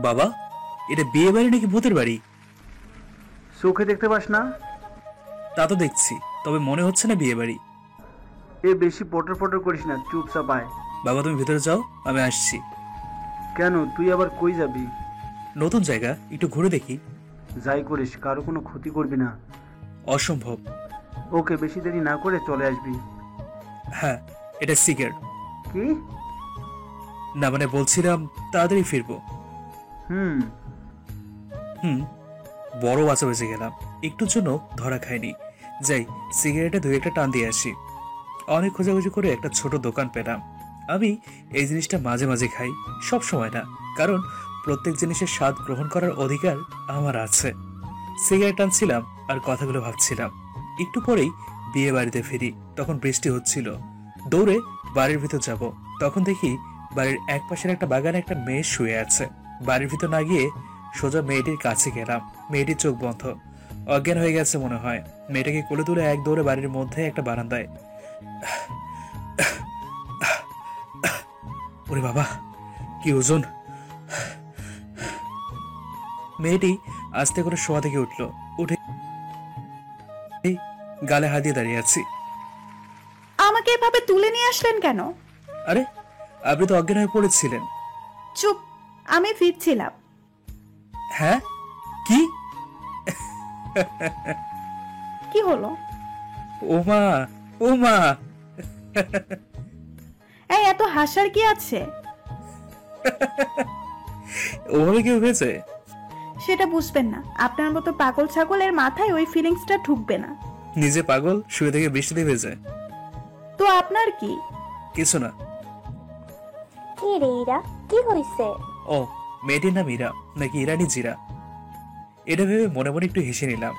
বাবা, এটা বিয়ে বাড়ি নাকি ভূতের বাড়ি? চোখে দেখতে পাস না? তা তো দেখছি, তবে মনে হচ্ছে না বিয়ে বাড়ি। এ বেশি পটর পটর করিস না, চুপচাপ আয়। বাবা তুমি ভিতরে যাও, আমি আসছি। কেন, তুই আবার কই যাবি? নতুন জায়গা, একটু ঘুরে দেখি। যাই করিস, কারো কোনো ক্ষতি করবি না। অসম্ভব। ওকে, বেশি দেরি না করে চলে আসবি। হ্যাঁ, এটা সিগারেট। কি? না মানে বলছিলাম তাড়াতাড়ি ফিরবো। হুম। হুম, বড় বাঁচা বেঁচে গেলাম, একটুর জন্য ধরা খাইনি। যাই, সিগারেটে দুই একটা টান দিয়ে আসি। অনেক খোঁজাখুঁজি করে একটা ছোট দোকান পেলাম। আমি এই জিনিসটা মাঝে মাঝে খাই, সব সময় না, কারণ প্রত্যেক জিনিসের স্বাদ গ্রহণ করার অধিকার আমার আছে। সিগারেট টানছিলাম আর কথাগুলো ভাবছিলাম। একটু পরেই বিয়ে বাড়িতে ফিরি, তখন বৃষ্টি হচ্ছিল। দৌড়ে বাড়ির ভিতর যাব, তখন দেখি বাড়ির এক পাশের একটা বাগানে একটা মেয়ে শুয়ে আছে। বাড়ির ভিতর না গিয়ে সোজা মেয়েটির কাছে গেলাম। মেয়েটির চোখ বন্ধ, অজ্ঞান হয়ে গেছে মনে হয়। মেয়েটাকে কোলে তুলে এক দৌড়ে বাড়ির মধ্যে একটা বারান্দায়। ওরে বাবা, কি ওজন! মেয়েটি আস্তে করে শোয়া থেকে উঠলো, উঠে গালে হাত দিয়ে দাঁড়িয়ে আছি। আমাকে এভাবে তুলে নিয়ে আসলেন কেন? আরে, আপনি তো অজ্ঞান হয়ে পড়েছিলেন। চুপ, আমি ফিরছিলাম। হ্যাঁ? কি? কি হলো? ওমা, ওমা! এই এত হাসার কি আছে? ওভাবে কেউ হয়েছে? সেটা বুঝবেন না, আপনার মতো পাগল ছাগলের মাথায় ওই ফিলিংসটা ঢুকবে না। নিজে পাগল, শুয়ে থেকে বৃষ্টিতে ভেজে। তো আপনার কি? কিছু না। কি রে ইরা, কি হইছে? ও, মেয়েটির নাম ইরা, নাকি ইরানি জিরা, এটা ভেবে মনে মনে একটু হেসে নিলাম।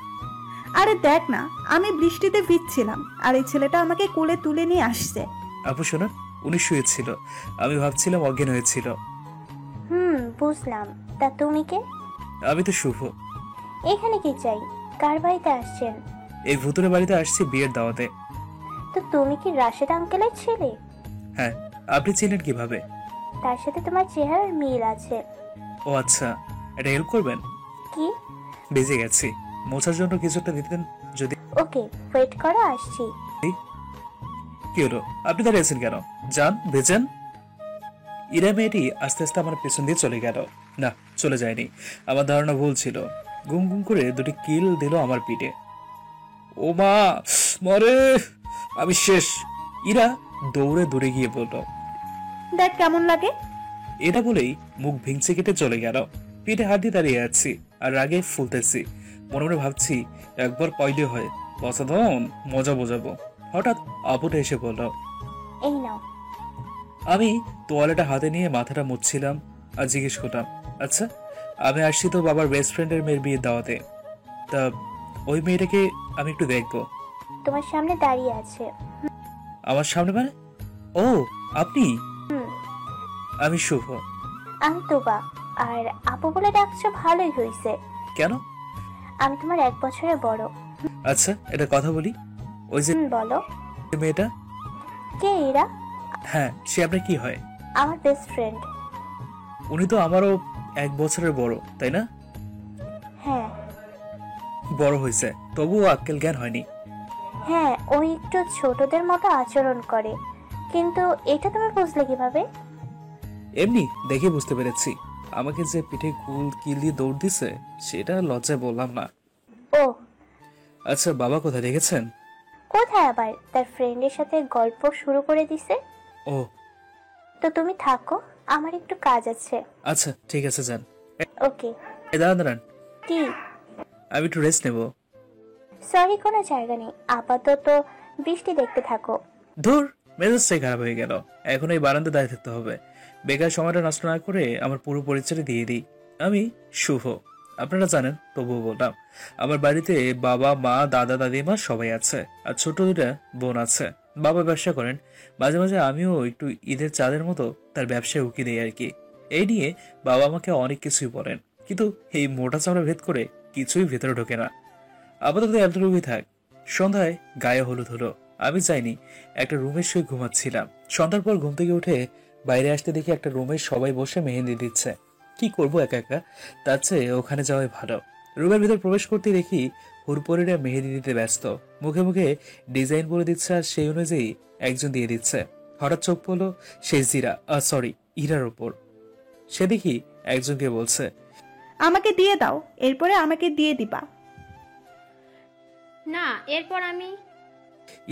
আরে দেখ না, আমি বৃষ্টিতে ভিজছিলাম আর এই ছেলেটা আমাকে কোলে তুলে নিয়ে আসছে। আপু শোনা, উনি শুয়েছিল, আমি ভাবছিলাম অজ্ঞান হয়েছিল। বুঝলাম। তা তুমি কে? আমি তো শুভ। এখানে কি চাই? কার বাড়িতে আসছেন? এই ভুতুরে বাড়িতে আসছি বিয়ের দাওয়াতে। তো তুমি কি রাশেদ আঙ্কেলের ছেলে? হ্যাঁ। আপনি চিনেন কিভাবে? তার সাথে তোমার চেহারার মিল আছে। ও আচ্ছা, এটা হেল্প করবেন? কি? বেজে গেছি, মোছার জন্য কিছুটা দিতেন যদি। ওকে, ওয়েট করো, আসছি। কি হলো, আপনি দাঁড়িয়ে আছেন কেন? যান, ভেজেন। ইরা মেয়েটি আস্তে আস্তে আমার পেছন দিয়ে চলে গেল। না, চলে যায়নি, আমার ধারণা ভুল ছিল। গুম গুম করে দুটি কিল দিল আমার পিঠে। ও মা, মরে, আমি শেষ। ইরা দৌড়ে দৌড়ে গিয়ে বলল, দেখ কেমন লাগে। এটা বলেই মুখ ভিংচে কেটে চলে গেল। পিঠে হাত দিয়ে দাঁড়িয়ে আছি আর রাগে ফুলতেছি। মনে মনে ভাবছি, একবার পাইলে হয়, বসাধন মজা বোঝাবো। হঠাৎ আপুটা এসে বলল। এই নাও। আমি তোয়ালেটা হাতে নিয়ে মাথাটা মুছছিলাম আর জিজ্ঞেস করলাম, আচ্ছা, আমি আসছি তো বাবার বেস্ট ফ্রেন্ডের মেয়ের বিয়ের দাওয়াতে, তা ওই মেয়েটাকে আমি একটু দেখবো। তোমার সামনে দাঁড়িয়ে আছে। আমার সামনে মানে? ও, আপনি? আমি শুভ। আমি তোবা। আর আপু বলে ডাকছো, ভালোই হয়েছে। কেন? আমি তোমার 1 বছরের বড়। আচ্ছা, এটা কথা বলি। ওই যে বলো। মেয়েটা? কে এরা? হ্যাঁ, সে আপনার কি হয়? আমার বেস্ট ফ্রেন্ড। উনি তো আমারও 1 বছরের বড়, তাই না? হ্যাঁ। বড় হয়েছে, তবুও আক্কেল জ্ঞান হয়নি। হ্যাঁ, ও একটু ছোটদের মতো আচরণ করে। কিন্তু এটা তুমি বুঝলে কিভাবে? এমনি দেখে বুঝতে পেরেছি। আমাকে যে পিঠে কিল দিয়ে দৌড় দিছে, সেটা লজ্জায় বললাম না। ও আচ্ছা, বাবা কোথায় রেখেছেন? কোথায় আবার, তার ফ্রেন্ডের সাথে গল্প শুরু করে দিছে। ও তো তুমি থাকো, আমার একটু কাজ আছে। আচ্ছা, ঠিক আছে, যান। ওকে। দাঁড়ান দাঁড়ান, কি? আমি একটু রেস্ট নেব। সরি, কোনো জায়গা নেই, আপাতত বৃষ্টি দেখতে থাকো। ধুর, মেজাজটাই খারাপ হয়ে গেল। এখন এই বারান্দা দাঁড়িয়ে থাকতে হবে। বেকার সময়টা নষ্ট না করে আমার পুরো পরিচয় দিয়ে দিই। আমি শুভ, আপনারা জানেন, তবুও বললাম। আমার বাড়িতে বাবা, মা, দাদা, দাদিমা সবাই আছে, আর ছোট দুটা বোন আছে। বাবা ব্যবসা করেন, মাঝে মাঝে আমিও একটু ঈদের চাঁদের মতো তার ব্যবসায় উকি দেই আর কি। এই নিয়ে বাবা আমাকে অনেক কিছুই বলেন, কিন্তু এই মোটা চামড়া ভেদ করে কিছুই ভেতরে ঢোকে না। আপাতত এতটুকুই থাক। সন্ধ্যায় গায়ে হলুদ হলো। আমি যাইনি, একটা রুমের শুয়ে ঘুমাচ্ছিলাম। সন্ধ্যার পর ঘুম থেকে উঠে বাইরে আসতে দেখি একটা রুমে সবাই বসে মেহেন্দি দিচ্ছে। কি করব একা একা, তার চেয়ে ওখানে যাওয়াই ভালো। রুমের ভিতর প্রবেশ করতে দেখি হুরপরিরা মেহেদি দিতে ব্যস্ত, মুখে মুখে ডিজাইন করে দিচ্ছে আর সেই অনুযায়ী একজন দিয়ে দিচ্ছে। হঠাৎ চোখ পড়লো সেই ইরার ওপর। সে দেখি একজনকে বলছে, আমাকে দিয়ে দাও, এরপরে আমাকে দিয়ে দিবা। না, এরপর আমি।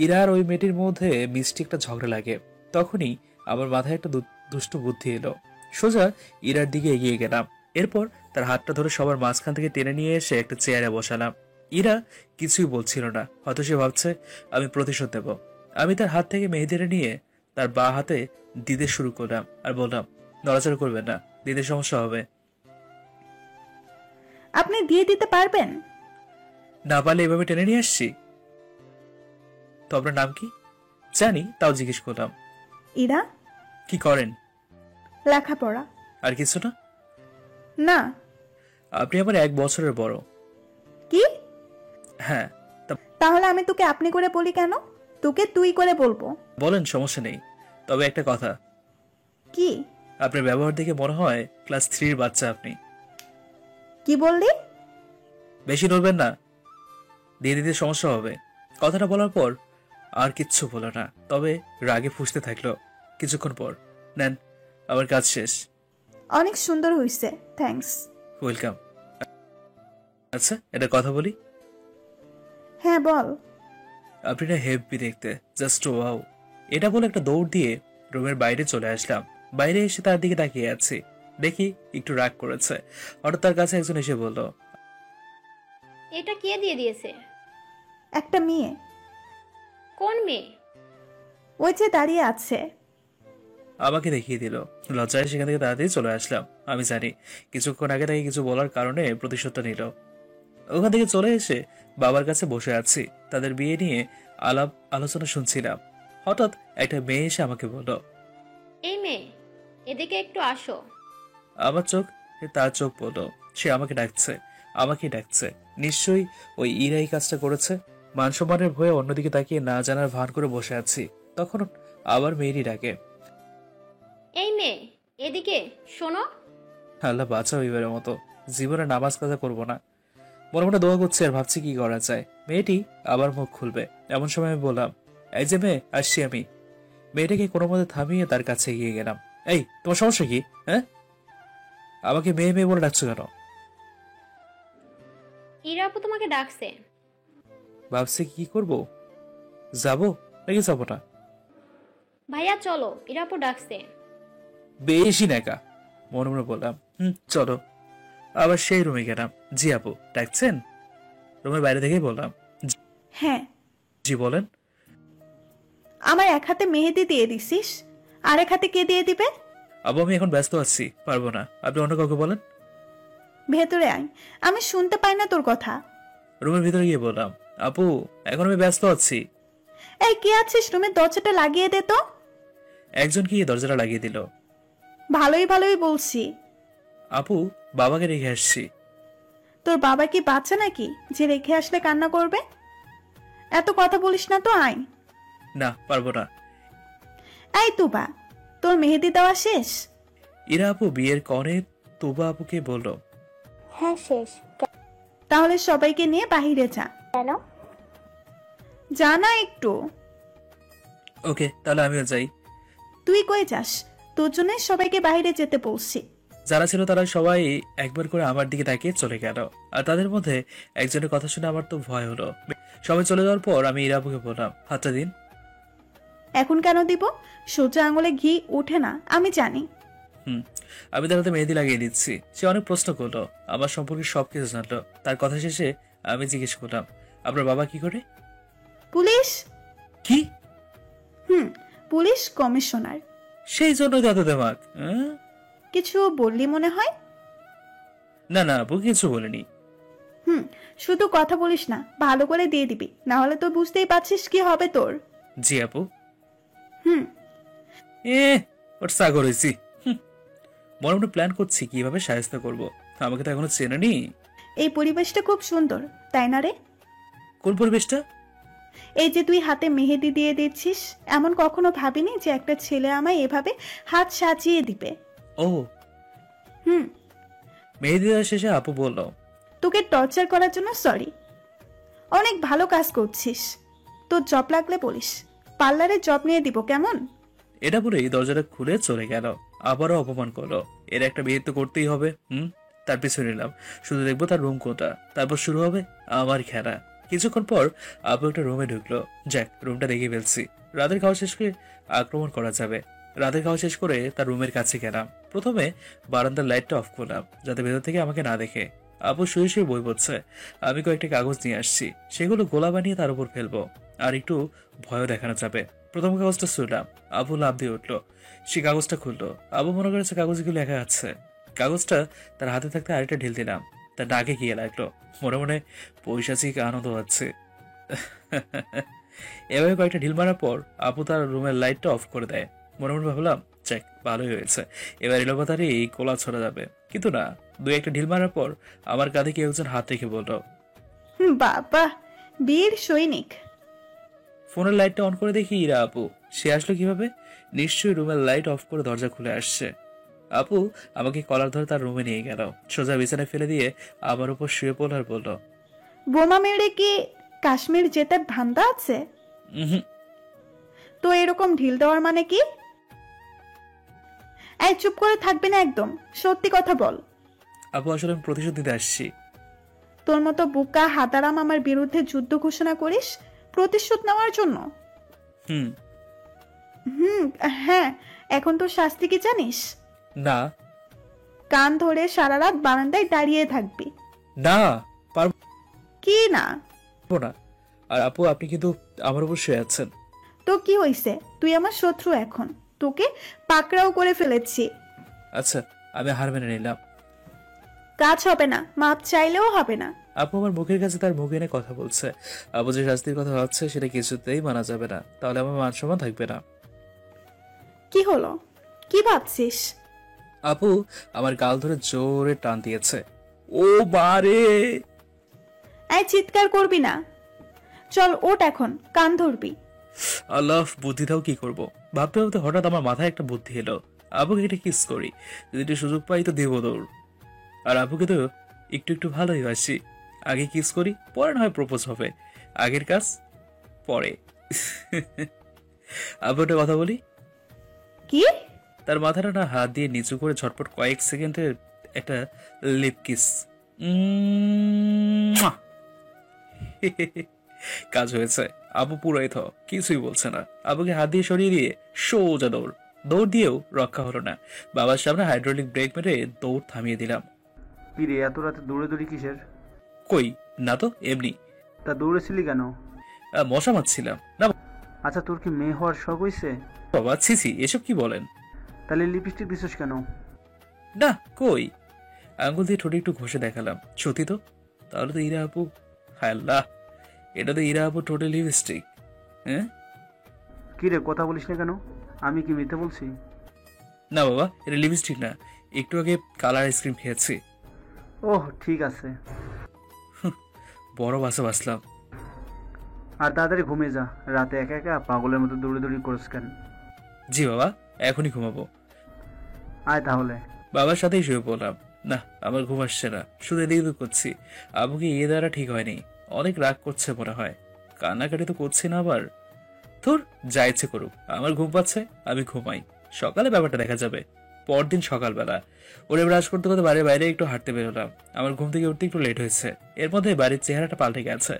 ইরা আর ওই মেয়েটির মধ্যে মিষ্টি একটা ঝগড়া লাগে। তখনই আমার মাথায় একটা দুষ্টু বুদ্ধি এলো। সোজা ইরার দিকে এগিয়ে গেলাম। এরপর তার হাতটা ধরে সবার মাঝখান থেকে টেনে নিয়ে এসে একটা চেয়ারে বসালাম। ইরা কিছুই বলছিল না, হয়তো সে ভাবছে আমি প্রতিশোধ দেব। আমি তার হাত থেকে মেহেদিটা নিয়ে তার বাঁ হাতে দিতে শুরু করলাম আর বললাম, নড়াচড়া করবেন না, দিতে সমস্যা হবে। আপনি দিয়ে দিতে পারবেন? না পারলে এভাবে টেনে নিয়ে আসছি। তো আপনার নাম কি? জানি, তাও জিজ্ঞেস করলাম। ইরা। কি করেন? লেখাপড়া। আর কিছু না? না। আপনি আমার 1 বছরের বড়। কি? হ্যাঁ। তাহলে আমি তোকে আপনি করে বলি কেন? তোকে তুই করে বলবো। বলেন, সমস্যা নেই। তবে একটা কথা, কি? আপনার ব্যবহার দেখে মনে হয় ক্লাস 3-র বাচ্চা আপনি। কি বললি? বেশি নড়বেন না, দিয়ে দিতে সমস্যা হবে। কথাটা বলার পর আর কিচ্ছু বলো না, তবে রাগে ফুঁসতে থাকলো। কিছুক্ষণ পর, নেন, আমার কাজ শেষ। অনেক সুন্দর হইছে, থ্যাঙ্কস। ওয়েলকাম। আচ্ছা, এটা কথা বলি। হ্যাঁ বল। আপনি না হেভি দেখতে, জাস্ট ওয়াও। এটা বলে একটা দৌড় দিয়ে রুমের বাইরে চলে আসলাম। বাইরে এসে তার দিকে তাকিয়ে আছি, দেখি একটু রাগ করেছে। হঠাৎ তার কাছে একজন এসে বলল, এটা কে দিয়ে দিয়েছে? একটা মেয়ে। কোন মেয়ে? ওই যে দাঁড়িয়ে আছে। আমাকে দেখিয়ে দিল। লজ্জায় সেখান থেকে তাড়াতাড়ি চলে আসলাম। আমি জানি কিছুক্ষণ আগে তাকে কিছু বলার কারণে প্রতিশোধটা নিল। ওখান থেকে চলে এসে বাবার কাছে বসে আছি, তাদের বিয়ে নিয়ে আলাপ আলোচনা শুনছিলাম। হঠাৎ একটা মেয়ে এসে আমাকে বলল, এই মেয়ে, এদিকে একটু আসো। আমার চোখ তার চোখ বলল, সে আমাকে ডাকছে, আমাকেই ডাকছে। নিশ্চয়ই ওই ইরাই কাজটা করেছে। মান সম্মানের ভয়ে অন্যদিকে তাকিয়ে না জানার ভান করে বসে আছি। তখন আবার মেয়েরই ডাকে, এই মেয়ে, এদিকে শোনো। আল্লাহ বাঁচাও এবারের মতো, জীবনে নামাজ কাজা করবো না। মনে মনে দোয়া করছি আর ভাবছি কি করা যায়। মেয়েটি আবার মুখ খুলবে এমন সময় আমি বললাম, এই যে মেয়ে, আসছি আমি। মেয়েটাকে কোনো মতে থামিয়ে তার কাছে এগিয়ে গেলাম। এই, তোমার সমস্যা কি? হ্যাঁ, আমাকে মেয়ে মেয়ে বলে ডাকছো কেন? ইরা আপু তোমাকে ডাকছে। ভাবছি কি করব, যাবো নাকি যাবো না। ভাইয়া চলো, ইরা আপু ডাকছে। বেশি নাকা, মনে মনে বললাম, চলো। আবার সেই রুমে গেলাম। জি আপু ডাকছেন? রুমের বাইরে থেকেই বললাম, হ্যাঁ। জি বলেন। আমার এক হাতে মেহেদি দিয়ে দিছিস, আর এক হাতে কে দিয়ে দিবে? আবু আমি এখন ব্যস্ত আছি, পারবো না, আপনি অন্য কাউকে বলেন। ভেতরে আয়, আমি শুনতে পাই না তোর কথা। রুমের ভিতরে গিয়ে বললাম, আপু এখন আমি ব্যস্ত আছি। এই কে আছিস রুমের দরজাটা লাগিয়ে দে তো। একজন কি দরজাটা লাগিয়ে দিল। ভালোই ভালোই বলছি। আপু বাবাকে রেখে আসছি। তোর বাবা কি বাচ্চা নাকি যে রেখে আসলে কান্না করবে? এত কথা বলিস না তো, আয়। না, পারবো না। এই তুবা, তোর মেহেদি দেওয়া শেষ? ইরা আপু বিয়ের কনে তুবা আপুকে বলল, হ্যাঁ শেষ। তাহলে সবাইকে নিয়ে বাহিরে যা। কেন? যা না একটু। ওকে, তাহলে আমিও যাই। তুই কই যাস? তোর জন্য সবাইকে বাইরে যেতে বলছি। যারা ছিল তারা সবাই একবার করে আমার দিকে তাকিয়ে চলে গেল, আর তাদের মধ্যে একজনের কথা শুনে আমার তো ভয় হলো। সবাই চলে যাওয়ার পর আমি ইরাপুকে বললাম, হাতটা দিন। এখন কেন দিব? সোজা আঙুলে ঘি ওঠে না, আমি জানি। আমি তার হাতে মেহেদি লাগিয়ে দিচ্ছি। সে অনেক প্রশ্ন করলো, আমার সম্পর্কে সবকিছু জানলো। তার কথা শেষে আমি জিজ্ঞেস করলাম, আপনার বাবা কি করে? পুলিশ। কি? Police commissioner. সেই জন্য এত দেমাক? কিছু বললি মনে হয়। না না আপু, কিছু বলিনি। শুধু কথা বলিস না, ভালো করে দিয়ে দিবি, না হলে তো বুঝতেই পারছিস কি হবে তোর। জি আপু। হুম। ওর সাগর হয়েছি। মনে মনে প্ল্যান করছি কিভাবে সাহায্য করব। আমাকে তো এখনো চেনেনি। এই পরিবেশটা খুব সুন্দর, তাই না রে? কোন পরিবেশটা? এই যে তুই হাতে মেহেদি দিয়ে দিচ্ছিস, এমন কখনো ভাবিনি যে একটা ছেলে আমায় এভাবে হাত সাজিয়ে দিবে। ও, মেহেদি দেওয়া শেষে আপু বলল, তোকে টর্চার করার জন্য সরি। অনেক ভালো কাজ করছিস, তোর জব লাগলে বলিস, পার্লারে জব নিয়ে দিব কেমন? এটা বলেই দরজাটা খুলে চলে গেল। আবারও অপমান করলো। এর একটা বিয়ে তো করতেই হবে। তার পিছনে নিলাম, শুধু দেখবো তার রুম কোনটা। তারপর শুরু হবে আমার খেলা। কিছুক্ষণ পর আপু একটা রুমে ঢুকলো। যাক, রুমটা দেখে ফেলছি। রাতের খাওয়া শেষ করে আক্রমণ করা যাবে। রাতের খাওয়া শেষ করে তার রুমের কাছে গেলাম। প্রথমে বারান্দার লাইটটা অফ করলাম, যাতে ভেতর থেকে আমাকে না দেখে। আপু শুয়ে শুয়ে বই পড়ছে। আমি কয়েকটা কাগজ নিয়ে আসছি, সেগুলো গোলা বানিয়ে তার উপর ফেলবো, আর একটু ভয়ও দেখানো যাবে। প্রথম কাগজটা শুনলাম, আবু লাফ দিয়ে উঠলো। সে কাগজটা খুললো। আবু মনে করেছে কাগজগুলো লেখা আছে। কাগজটা তার হাতে থাকতে আরেকটা ঢিল দিলাম, তার ডাকে গিয়ে লাগলো। মনে মনে পৈশাচিক আনন্দ হচ্ছে। এভাবে কয়েকটা ঢিল মারার পর আপু তার রুমের লাইটটা অফ করে দেয়। মনে মনে ভাবলাম, চেক, ভালোই হয়েছে, এবার এলোপাতারি কোলা ছড়া যাবে। কিন্তু না, দুই একটা ঢিল মারার পর আমার কাঁধে কেউ একজন হাত রেখে বলল, বাবা, বীর সৈনিক। ফোনের লাইটটা অন করে দেখি ইরা আপু। সে আসলো কিভাবে? নিশ্চয়ই রুমের লাইট অফ করে দরজা খুলে আসছে। আপু আমাকে কলার ধরে তার রুমে নিয়ে গেল। সোজা বিছানায় ফেলে দিয়ে আমার উপর শুয়ে পড়ল আর বলল, বোমা মেরে কি কাশ্মীর জেতার ধান্দা আছে? উহুম। তো এরকম ঢিল দেওয়ার মানে কি? এই চুপ করে থাকবি না একদম, সত্যি কথা বল। আপু আসলে আমি প্রতিশোধ দিতে আসছি। তোর মতো বোকা হাতারাম আমার বিরুদ্ধে যুদ্ধ ঘোষণা করিস প্রতিশোধ নেওয়ার জন্য? হুম। হুম, হ্যাঁ। এখন তো শাস্তি কি জানিস? না। কান ধরে সারা রাত বারান্দায় দাঁড়িয়ে থাকবি। না, পারবো কি না? না। আর আপু, আপনি কিন্তু আমার উপর শুয়ে আছেন। তো কি হইছে? তুই আমার শত্রু এখন, তোকে পাকড়াও করে ফেলেছি। আচ্ছা, আমি হার মেনে নিলাম। কাজ হবে না, মাপ চাইলেও হবে না। আপু আমার মুখের কাছে তার মুখ এনে কথা বলছে। আপু যে শাস্তির কথা ভাবছে সেটা কিছুতেই মানা যাবে না, তাহলে আমার মান সম্মান থাকবে না। কি হলো? কি ভাবছিস? আপু আমার গাল ধরে জোরে টান দিয়েছে। ও বারে! এই চিৎকার করবি না, চল ওঠ, এখন কান ধরবি। আল্লাহ, বুদ্ধি দাও, কি করব? ভাবতে ভাবতে হঠাৎ আমার মাথায় একটা বুদ্ধি এলো। আপুকে একটা কিস করি, যদি একটু সুযোগ পাই তো দেবো দৌড়। আর আপুকে তো একটু একটু ভালোই বাসি। আগে কিস করি, পরে না হয় প্রপোজ হবে। আগের কাজ পরে। আপু একটা কথা বলি। কি? তার মাথাটা না হাত দিয়ে নিচু করে ঝটপট কয়েক সেকেন্ডের একটা লিপ কিস। কাজ হয়েছে। আপু পুরাই থ, কিছুই বলছে না। আপুকে হাত দিয়ে সরিয়ে দিয়ে সোজা দৌড়। দৌড় দিয়েও রক্ষা হলো না। বাবার সামনে হাইড্রোলিক ব্রেক মেরে দৌড় থামিয়ে দিলাম। কি রে, এত রাতে দৌড়ে কিসের? কই না তো, এমনি। তা দৌড়েছিলি কেন? মশা মারছিলাম না। আচ্ছা, তোর কি মেয়ে হওয়ার শখ হয়েছে? বাবা ছিছি, এসব কি বলেন? তাহলে লিপস্টিক দিছিস কেন? না, কই। আঙ্গুল দিয়ে ঠোঁটে একটু ঘষে দেখালাম, সত্যি তো। তাহলে তো ইরা আপু। হায় আল্লাহ, এটা তো ইরা আপু টোটাল লিপস্টিক। হ্যাঁ? কি রে, কথা বলিস না কেন? আমি কি মিথ্যে বলছি? না বাবা, এটা লিপস্টিক না। একটু আগে কালার আইসক্রিম খেয়েছি। ওহ, ঠিক আছে। বড় বাসা বাসলাম। আর তাড়াতাড়ি ঘুমিয়ে যা, রাতে একা একা পাগলের মতো দৌড়ি করিস কেন? জি বাবা, এখনই ঘুমাবো। আয় তাহলে। বাবার সাথেই শুয়ে পড়লাম। না, আমার ঘুম আসছে না, শুধু এদিক ওদিক করছি। আবুকে ইয়ে দ্বারা ঠিক হয়নি, অনেক রাগ করছে মনে হয়। কান্নাকাটি তো করছি না আবার। তোর যা ইচ্ছে করুক, আমার ঘুম পাচ্ছে, আমি ঘুমাই। সকালে ব্যাপারটা দেখা যাবে। পরদিন সকালবেলা ওরে ব্রাশ করতে করতে বাড়ির বাইরে একটু হাঁটতে বেরোলাম। আমার ঘুম থেকে উঠতে একটু লেট হয়েছে। এর মধ্যে বাড়ির চেহারাটা পাল্টে গেছে।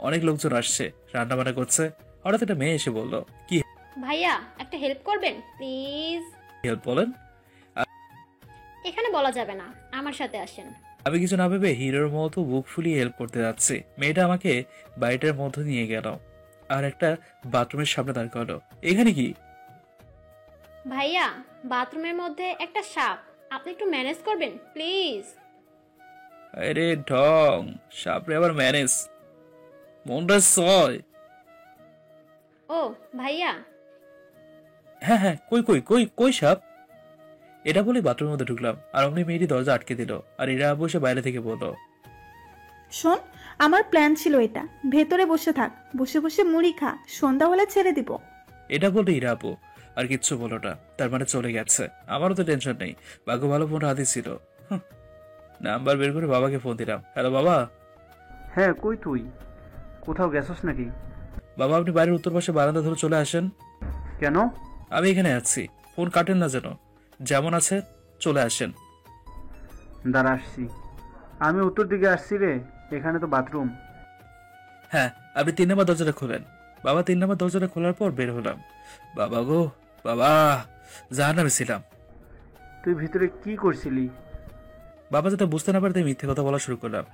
অনেক লোকজন আসছে, রান্না বান্না করছে। হঠাৎ একটা মেয়ে এসে বলল, কি ভাইয়া একটা হেল্প করবেন প্লিজ? হেল্প বলেন? এখানে বলা যাবে না, আমার সাথে আসেন। আমি কিছু না ভেবে হিরোর মতো বুক ফুলিয়ে হেল্প করতে যাচ্ছি। মেয়েটা আমাকে বাড়িটার মধ্যে নিয়ে গেল আর একটা বাথরুমের সামনে দাঁড় করালো। এখানে কি? ভাইয়া, বাথরুমের মধ্যে একটা সাপ, আপনি একটু ম্যানেজ করবেন প্লিজ? আরে ঢং, সাপরে আবার ম্যানেজ? মনটা সয়। ও ভাইয়া, হ্যাঁ হ্যাঁ, কই কই কই কই সাপ? এটা বলে বাথরুমের মধ্যে ঢুকলাম আর অমনি মেয়েটি দরজা আটকে দিল। আর এরা বসে বাইরে থেকে বললো, শোন, আমার প্ল্যান ছিল এটা, ভেতরে বসে থাক, বসে বসে মুড়ি খা, সন্ধ্যা হলে ছেড়ে দিব। এটা বলতে ইরা আপু আর কিচ্ছু বলো না। তার মানে চলে গেছে। আমারও তো টেনশন নেই, ভাগ্য ভালো ফোন হাতে ছিল। নাম্বার বের করে বাবাকে ফোন দিলাম। হ্যালো বাবা। হ্যাঁ, কই তুই? কোথাও গেছস নাকি? বাবা আপনি বাড়ির উত্তর পাশে বারান্দা ধরে চলে আসেন। কেন? আমি এখানে আছি, ফোন কাটেন না যেন। যেমন আছে চলে আসেন। দাঁড়া, আসছি। আমি উত্তর দিকে আসছি রে, এখানে তো বাথরুম। হ্যাঁ, আপনি 3 নম্বর দরজাটা খোলেন। বাবা 3 নম্বর দরজাটা খোলার পর বের হলাম। বাবা গো বাবা, জাহান্নামে ছিলাম। তুই ভিতরে কি করছিলি? বাবা যাতে বুঝতে না পারে তাই মিথ্যে কথা বলা শুরু করলাম।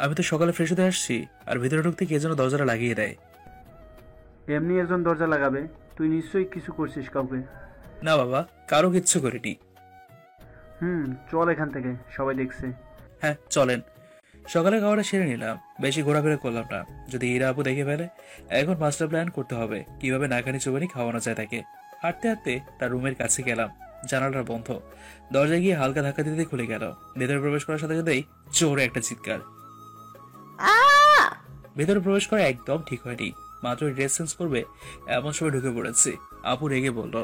আমি তো সকালে ফ্রেশ হতে আসছি, আর ভিতরে ঢুকতে কে যেন দরজাটা লাগিয়ে দেয়। এমনি একজন দরজা লাগাবে, তুই নিশ্চয়ই কিছু করছিস কাউকে। না বাবা, কারো কিচ্ছু করিনি। চল এখান থেকে, সবাই দেখছে। হ্যাঁ চলেন। সকালে খাওয়াটা সেরে নিলাম, বেশি ঘোরাফেরা করলাম না, যদি ইরা আপু দেখে ফেলে। এখন মাস্টার প্ল্যান করতে হবে কিভাবে নাকানি চুবানি খাওয়ানো যায় তাকে। হাঁটতে হাঁটতে তার রুমের কাছে গেলাম, জানালাটা বন্ধ। দরজায় গিয়ে হালকা ধাক্কা দিতে খুলে গেল। ভেতরে প্রবেশ করার সাথে সাথেই জোরে একটা চিৎকার। ভেতরে প্রবেশ করা একদম ঠিক হয়নি, মাত্র ড্রেস চেঞ্জ করবে এমন সময় ঢুকে পড়েছি। আপু রেগে বলল,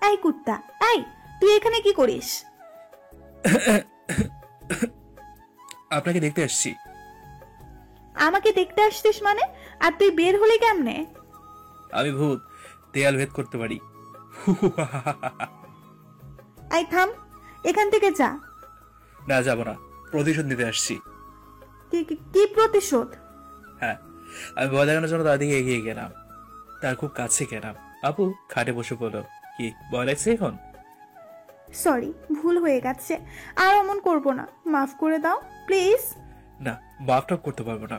এই কুত্তা, এই তুই এখানে কি করিস? আপনাকে দেখতে আসছি। আমাকে দেখতে আসছিস মানে? আর তুই বের হলি কেমনে? আমি ভূত, দেয়াল ভেদ করতে পারি। এই থাম, এখান থেকে যা। না যাবো না, প্রতিশোধ নিতে আসছি। কি প্রতিশোধ? হ্যাঁ, আমি ভয় দেখানোর জন্য তার দিকে এগিয়ে গেলাম, তার খুব কাছে গেলাম। আপু খাটে বসে বলল, কি ভয় লাগছে এখন? সরি, ভুল হয়ে গেছে, আর অমন করব না, মাফ করে দাও প্লিজ। না, বাপটপ করতে পারবো না।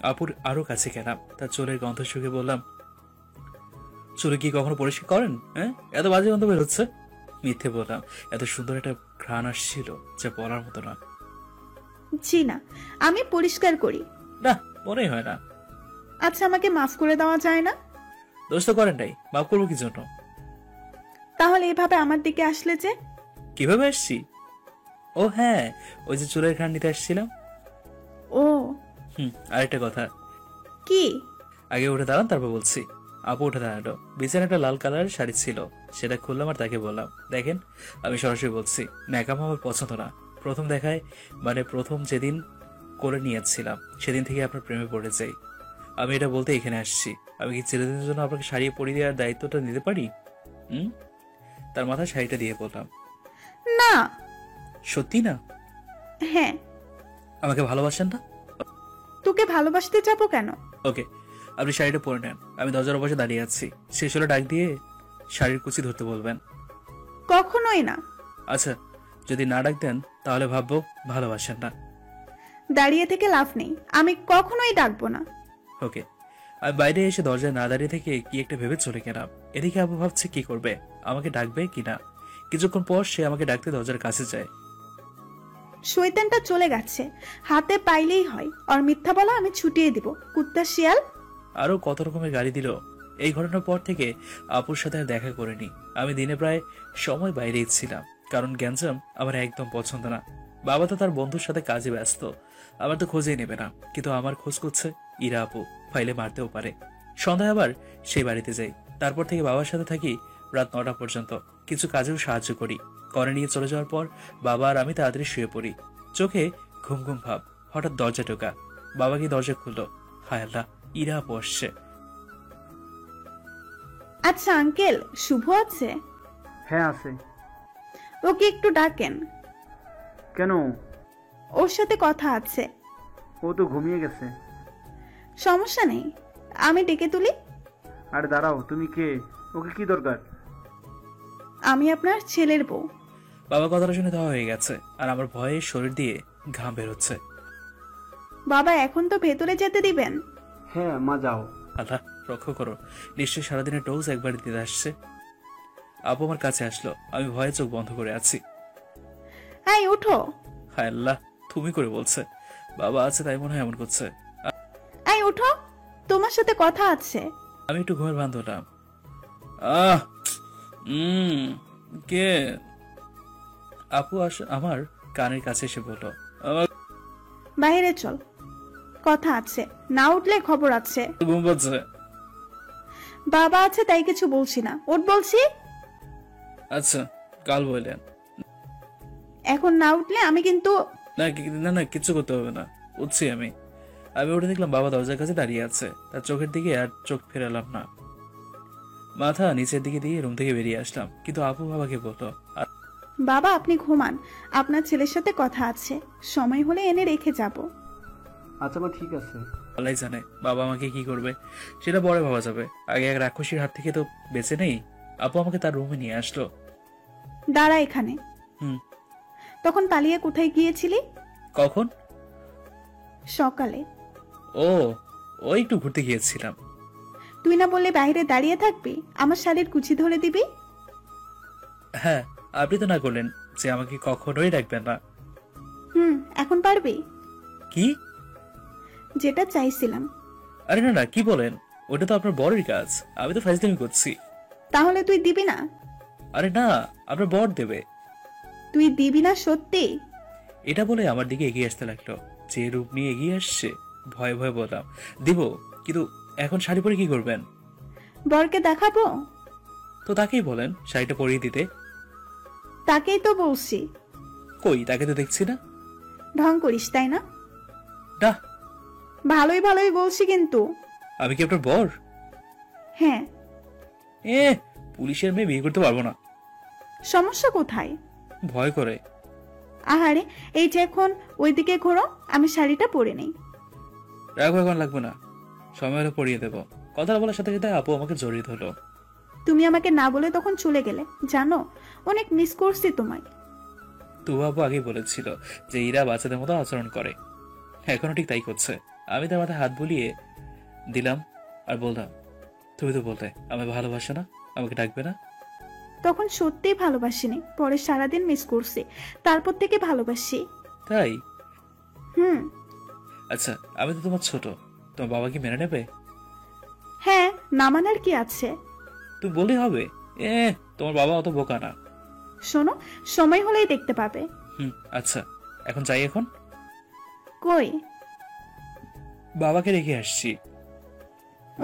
আপুর আরো কাছে গেলাম, তার চুলের গন্ধ শুকে বললাম, চুলে কি কখনো পরিষ্কার করেন? হ্যাঁ, এত বাজে গন্ধ বের হচ্ছে। মিথ্যে বললাম, এত সুন্দর একটা ঘ্রাণ আসছিল যা বলার মতো না। জি না, আমি পরিষ্কার করি। না, মনেই হয় না। আচ্ছা, আমাকে মাফ করে দেওয়া যায় না? দোষ তো করেন নাই, মাফ করবো কি জন্য? তাহলে এভাবে আমার দিকে আসলে যে? কিভাবে আসছি? ও হ্যাঁ, ওই যে চুলের ঘ্রাণ নিতে আসছিলাম। ও আরেকটা কথা। কি? আগে উঠে দাঁড়ান, তারপর বলছি। আপু উঠে দাঁড়ালো, বিছানায় একটা লাল কালারের শাড়ি ছিল, সেটা খুললাম আর তাকে বললাম, দেখেন আমি সরাসরি বলছি, মেকআপ আমার পছন্দ না। প্রথম দেখায়, মানে প্রথম যেদিন করে নিয়েছিলাম সেদিন থেকে আপনার প্রেমে পড়ে যাই। আমি এটা বলতে এখানে আসছি। আমি কি চিরদিনের জন্য আপনাকে শাড়ি পরিয়ে দেওয়ার দায়িত্বটা নিতে পারি? তার মাথায় শাড়িটা দিয়ে বললাম, না। সত্যি না? হ্যাঁ। আমাকে ভালোবাসেন না? তোকে ভালোবাসতে যাবো কেন? ওকে, আপনি শাড়িটা পরে নেন, আমি দরজার পাশে দাঁড়িয়ে আছি। শেষ হলে ডাক দিয়ে শাড়ির কুচি ধরতে বলবেন। কখনোই না। আচ্ছা, যদি না ডাক দেন তাহলে ভাববো ভালোবাসেন না। দাঁড়িয়ে থেকে লাভ নেই, আমি কখনোই ডাকবো না। ওকে। আমি বাইরে এসে দরজায় না দাঁড়িয়ে থেকে কি একটা ভেবে চলে গেলাম। এদিকে আবু ভাবছে কি করবে, আমাকে ডাকবে কিনা। কিছুক্ষণ পর সে আমাকে ডাকতে দরজার কাছে যায়। শয়তানটা চলে গেছে, হাতে পাইলেই হয়। আর মিথ্যা বলা আমি ছুটিয়ে দিব, কুত্তা শিয়াল। আরো কত রকমের গালি দিল। এই ঘটনার পর থেকে আপুর সাথে আর দেখা করিনি। আমি দিনে প্রায় সময় বাইরেই ছিলাম, কারণ গ্যাঞ্জাম আমার একদম পছন্দ না। বাবা তো তার বন্ধুর সাথে কাজে ব্যস্ত, আবার তো খোঁজেই নেবে না। কিন্তু আমার খোঁজ করছে ইরা আপু, ফাইলে মারতেও পারে। সন্ধ্যায় আবার সেই বাড়িতে যাই। তারপর থেকে বাবার সাথে থাকি রাত 9টা পর্যন্ত। কিছু কাজেও সাহায্য করি। করে নিয়ে চলে যাওয়ার পর বাবা আর আমি তাড়াতাড়ি শুয়ে পড়ি। চোখে ঘুম ঘুম ভাব। হঠাৎ দরজা টোকা। বাবা গিয়ে দরজা খুললো। হায় আল্লাহ, ইরা আপু আসছে। আচ্ছা আঙ্কেল, শুভ আছে? হ্যাঁ আছে। ওকে একটু ডাকেন। কেন? ওর সাথে কথা আছে। ও তো ঘুমিয়ে গেছে। সমস্যা নেই, আমি ডেকে তুলি। আরে দাঁড়াও, তুমি কে? ওকে কি দরকার? আমি আপনার ছেলের বউ। বাবা কথাটা শুনে দেওয়া হয়ে গেছে, আর আমার ভয়ে শরীর দিয়ে ঘাম বেরোচ্ছে। বাবা এখন তো ভেতরে যেতে দিবেন? হ্যাঁ মা, যাও। আল্লাহ রক্ষা করো, নিশ্চয়ই সারাদিনের ডোজ একবার দিতে আসছে। আপু আমার কাছে আসলো, আমি ভয়ে চোখ বন্ধ করে আছি। এই উঠো। হায় আল্লাহ, তুমি করে বলছে। বাবা আছে তাই মনে হয় এমন করছে। এই উঠো, তোমার সাথে কথা আছে। আমি একটু ঘুমের ভান ধরলাম। আহ কে? আপু আমার কানের কাছে এসে বলল, বাইরে চল, কথা আছে। না উঠলে খবর আছে। ঘুম পাচ্ছে। বাবা আছে তাই কিছু বলছি না, ওঠ বলছি। আচ্ছা, কাল বললেন। এখন না উঠলে আমি কিন্তু। না না না, কিচ্ছু করতে হবে না, উঠছি আমি। আমি উঠে দেখলাম বাবা দরজার কাছে দাঁড়িয়ে আছে। তার চোখের দিকে আর চোখ ফেরালাম না, মাথা নিচের দিকে দিয়ে রুম থেকে বেরিয়ে আসলাম। কিন্তু আপু বাবাকে বললো, বাবা আপনি ঘুমান, আপনার ছেলের সাথে কথা আছে, সময় হলে এনে রেখে যাব। আচ্ছা মা, ঠিক আছে। আল্লাহ জানে বাবা আমাকে কি করবে, সেটা পরে ভাবা যাবে। আগে এক রাক্ষসীর হাত থেকে তো বেঁচে নেই। আপু আমাকে তার রুমে নিয়ে আসলো। দাঁড়া এখানে। হুম। তখন পালিয়ে কোথায় গিয়েছিলি? কখন? সকালে। ও ওই একটু ঘুরতে গিয়েছিলাম। তুই না বললে বাইরে দাঁড়িয়ে থাকবি, আমার শাড়ির কুচি ধরে দিবি? হ্যাঁ, আপনি তো না করলেন যে আমাকে কখনোই রাখবেন না। এখন পারবি? কি? যেটা চাইছিলাম। আরে না না, কি বলেন? ওটা তো আপনার বরের কাজ, আমি তো ফাইজলামি করছি। তাহলে তুই দিবি না? আরে না, আপনার বর দেবে। তুই দিবি না সত্যি? এটা বলে আমার দিকে এগিয়ে আসতে লাগলো। যে রূপ নিয়ে এগিয়ে আসছে, ভয়ে ভয়ে বললাম দিব, কিন্তু এখন শাড়ি পরে কি করবেন? বরকে দেখাবো? তো তাকেই বলেন শাড়িটা পরিয়ে দিতে। তাকেই তো বলছি। কই, তাকে তো দেখছি না। ঢং করিস তাই না? না, ভালোই ভালোই বলছি কিন্তু। আমি কি আপনার বর? হ্যাঁ। এ, পুলিশের মেয়ে বিয়ে করতে পারবো না। সমস্যা কোথায়? ভয় করে। আহারে, এই যে এখন ওইদিকে ঘোরো, আমি শাড়িটা পরে নেই। রাখো, এখন লাগবে না, সময় হলে পরিয়ে দেবো। কথা বলার সাথে সাথে আপু আমাকে জড়িয়ে ধরলো। তুমি আমাকে না বলে তখন চলে গেলে, জানো অনেক মিস করছি তোমায়। তু আপু আগেই বলেছিল যে ইরা বাচ্চাদের মতো আচরণ করে, এখনো ঠিক তাই করছে। আমি তার মাথায় হাত বুলিয়ে দিলাম আর বললাম, তুমি তো বলতে আমায় ভালোবাসো না, আমাকে ডাকবে না। তখন সত্যিই ভালোবাসিনি, পরে সারাদিন মিস করছি, তারপর থেকে ভালোবাসি। তাই? হুম। আচ্ছা, আমি তো তোমার ছোট, তোমার বাবা কি মেনে নেবে? হ্যাঁ, না মানার কি আছে? তুই বললেই হবে। তোমার বাবা অত বোকা না। শোনো, সময় হলেই দেখতে পাবে। আচ্ছা, এখন যাই। এখন কই? বাবাকে রেখে আসছি।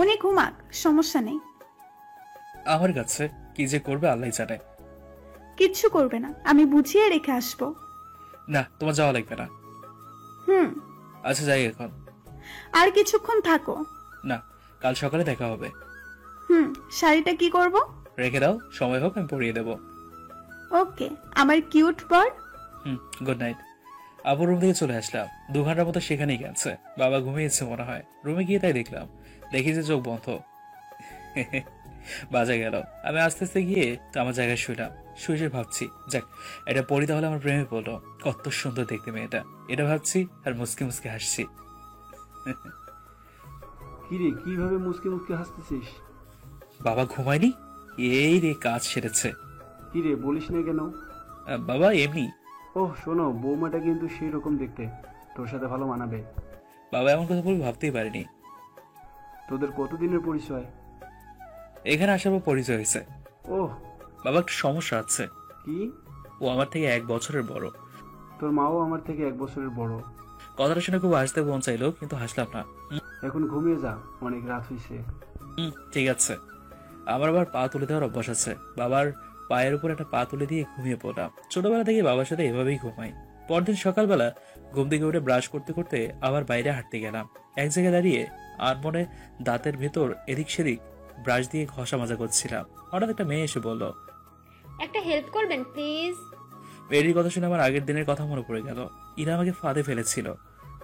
উনি ঘুমাক, সমস্যা নেই। আমার কাছে কি যে করবে আল্লাহ জানে। কিচ্ছু করবে না, আমি বুঝিয়ে রেখে আসবো। না, তোমার যাওয়া লাগবে না। হুম। আচ্ছা, যাই এখন। আর কিছুক্ষণ থাকো। না, কাল সকালে দেখা হবে। শাড়িটা কি করব? রেখে দাও, সময় হোক আমি পরিয়ে দেবো। ওকে আমার কিউট বর। Good night. আবার রুম থেকে চলে আসলাম। 2 ঘন্টার মতো সেখানেই গেছে। বাবা ঘুমিয়েছে মনে হয়। রুমে গিয়ে তাই দেখলাম, দেখি যে চোখ বন্ধ। বাজে গেল। আমি আস্তে আস্তে গিয়ে আমার জায়গায় শুইলাম। শুয়ে ভাবছি, যাক এটা পরি তাহলে আমার প্রেমে পড়লো। কত সুন্দর দেখতে মেয়েটা, এটা ভাবছি আর মুসকে মুসকে হাসছি। কিরে, কিভাবে মুসকে মুসকে হাসতেছিস? বাবা ঘুমায়নি, এই রে কাজ সেরেছে। কিরে, বলিস না কেন? বাবা এমনি। ওহ শোনো, বৌমাটা কিন্তু সেই রকম দেখতে, তোর সাথে ভালো মানাবে। বাবা এমন কথা বলবে ভাবতেই পারিনি। তোদের কতদিনের পরিচয়? এখানে আসার পর পরিচয় হয়েছে। ওহ। বাবা একটা সমস্যা আছে। কি? ও আমার থেকে 1 বছরের বড়। তোর মাও আমার থেকে 1 বছরের বড়। কথাটা শুনে খুব হাসতে মন চাইলো, কিন্তু হাসলাম না। এখন ঘুমিয়ে যা, অনেক রাত হয়েছে। ঠিক আছে। আমার আবার পা তুলে দেওয়ার অভ্যাস আছে। বাবার পায়ের উপর একটা পা তুলে দিয়ে ঘুমিয়ে পড়লাম। ছোটবেলা থেকে বাবার সাথে এভাবেই ঘুমাই। পরদিন সকালবেলা ঘুম থেকে উঠে ব্রাশ করতে করতে আবার বাইরে হাঁটতে গেলাম। এক জায়গায় দাঁড়িয়ে আর মনে দাঁতের ভেতর এদিক সেদিক ব্রাশ দিয়ে ঘষা মাজা করছিলাম। হঠাৎ একটা মেয়ে এসে বলল, একটা হেল্প করবেন প্লিজ? মেয়েটির কথা শুনে আমার আগের দিনের কথা মনে পড়ে গেল। ইরা আমাকে ফাঁদে ফেলেছিল,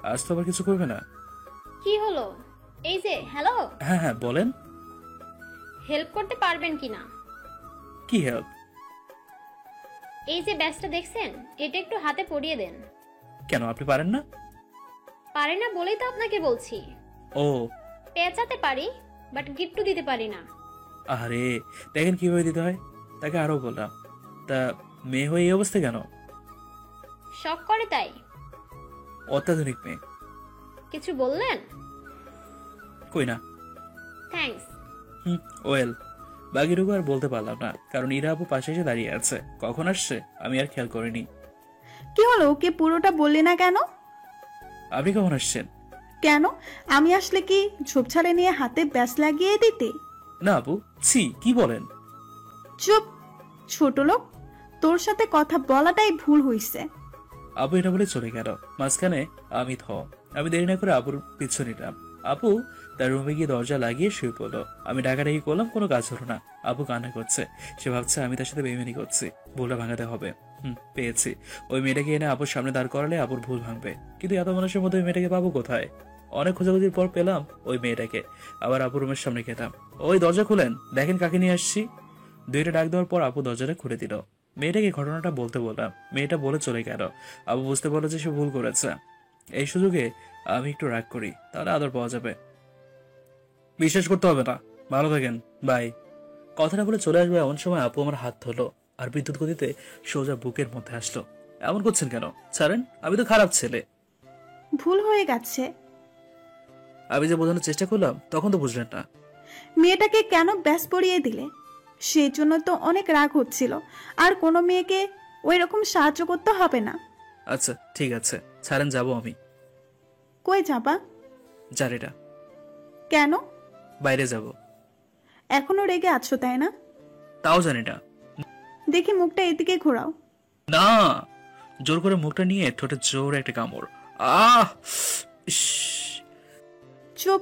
আজ তো আবার কিছু করবে না। কি হলো? এই যে হ্যালো, হ্যাঁ হ্যাঁ বলেন। হেল্প করতে পারবেন কিনা? কি হেল্প? এই যে ব্যাগটা দেখছেন, এটা একটু হাতে পরিয়ে দেন। কেন, আপনি পারেন না? পারে না বলেই তো আপনাকে বলছি। ও, পেঁচাতে পারি বাট গিফটও দিতে পারি না। আরে দেখেন কিভাবে দিতে হয়। তাকে আরো বললাম, তা মেয়ে হয়ে এই অবস্থা কেন? শখ করে তাই। অত্যাধুনিক মেয়ে। কিছু বললেন? কই না। থ্যাঙ্কস। ওয়েল, বাকিটুকু আর বলতে পারলাম না, কারণ ইরা আপু পাশে এসে দাঁড়িয়ে আছে। কখন আসছে আমি আর খেয়াল করিনি। কি হলো, ওকে পুরোটা বললে না কেন? আপনি কখন আসছেন? কেন, আমি আসলে কি ঝোপঝাড়ে নিয়ে হাতে ব্যাস লাগিয়ে দিতে? না আপু, ছি কি বলেন? চুপ, ছোট লোক। তোর সাথে কথা বলাটাই ভুল হইছে। আপু এটা বলে চলে গেল। মাঝখানে আমি আমি দেরি না করে আপুর পিছু নিলাম। আপু তার রুমে গিয়ে দরজা লাগিয়ে শুয়ে পড়লো। আমি ডাকাডাকি করলাম, কোনো কাজ হলো না। আপু কান্না করছে, সে ভাবছে আমি তার সাথে বেইমানি করছি, ভুলটা ভাঙাতে হবে। পেয়েছি। ওই মেয়েটাকে এনে আপুর সামনে দাঁড় করালে আপুর ভুল ভাঙবে, কিন্তু এত মানুষের মধ্যে ওই মেয়েটাকে পাবো কোথায়? অনেক খোঁজাখুঁজির পর পেলাম ওই মেয়েটাকে। আবার আপুর রুমের সামনে গেলাম। ওই দরজা খুলেন, দেখেন কাকে নিয়ে আসছি। দুইটা ডাক দেওয়ার পর আপু দরজাটা খুলে দিল। মেয়েটাকে ঘটনাটা বলতে বললাম, মেয়েটা বলে চলে গেল। আপু বুঝতে পারলো যে সে ভুল করেছে। এই সুযোগে আমি একটু রাগ করি, তাহলে আদর পাওয়া যাবে। বিশ্বাস করতে হবে না, ভালো থাকেন, বাই। কথাটা বলে চলে আসবে এমন সময় আপু আমার হাত ধরলো আর বিদ্যুৎ গতিতে সোজা বুকের মধ্যে আসলো। এমন করছেন কেন? ছাড়েন, আমি তো খারাপ ছেলে। ভুল হয়ে গেছে। আমি যে বোঝানোর চেষ্টা করলাম তখন তো বুঝলেন না। মেয়েটাকে কেন ব্যাস পড়িয়ে দিলে? সেই জন্য তো অনেক রাগ হচ্ছিল। আর কোনো মেয়েকে ওই রকম সাহায্য করতে হবে না। আচ্ছা ঠিক আছে, ছাড়েন, যাবো আমি। কই যাবা? জানিটা, কেন? বাইরে যাব। এখনো রেগে আছো তাই না? তাও জানি না। দেখি মুখটা এদিকে ঘোরাও। না, জোর করে মুখটা নিয়ে ঠোঁটে জোর একটা কামড়। আহ ইস। চুপ,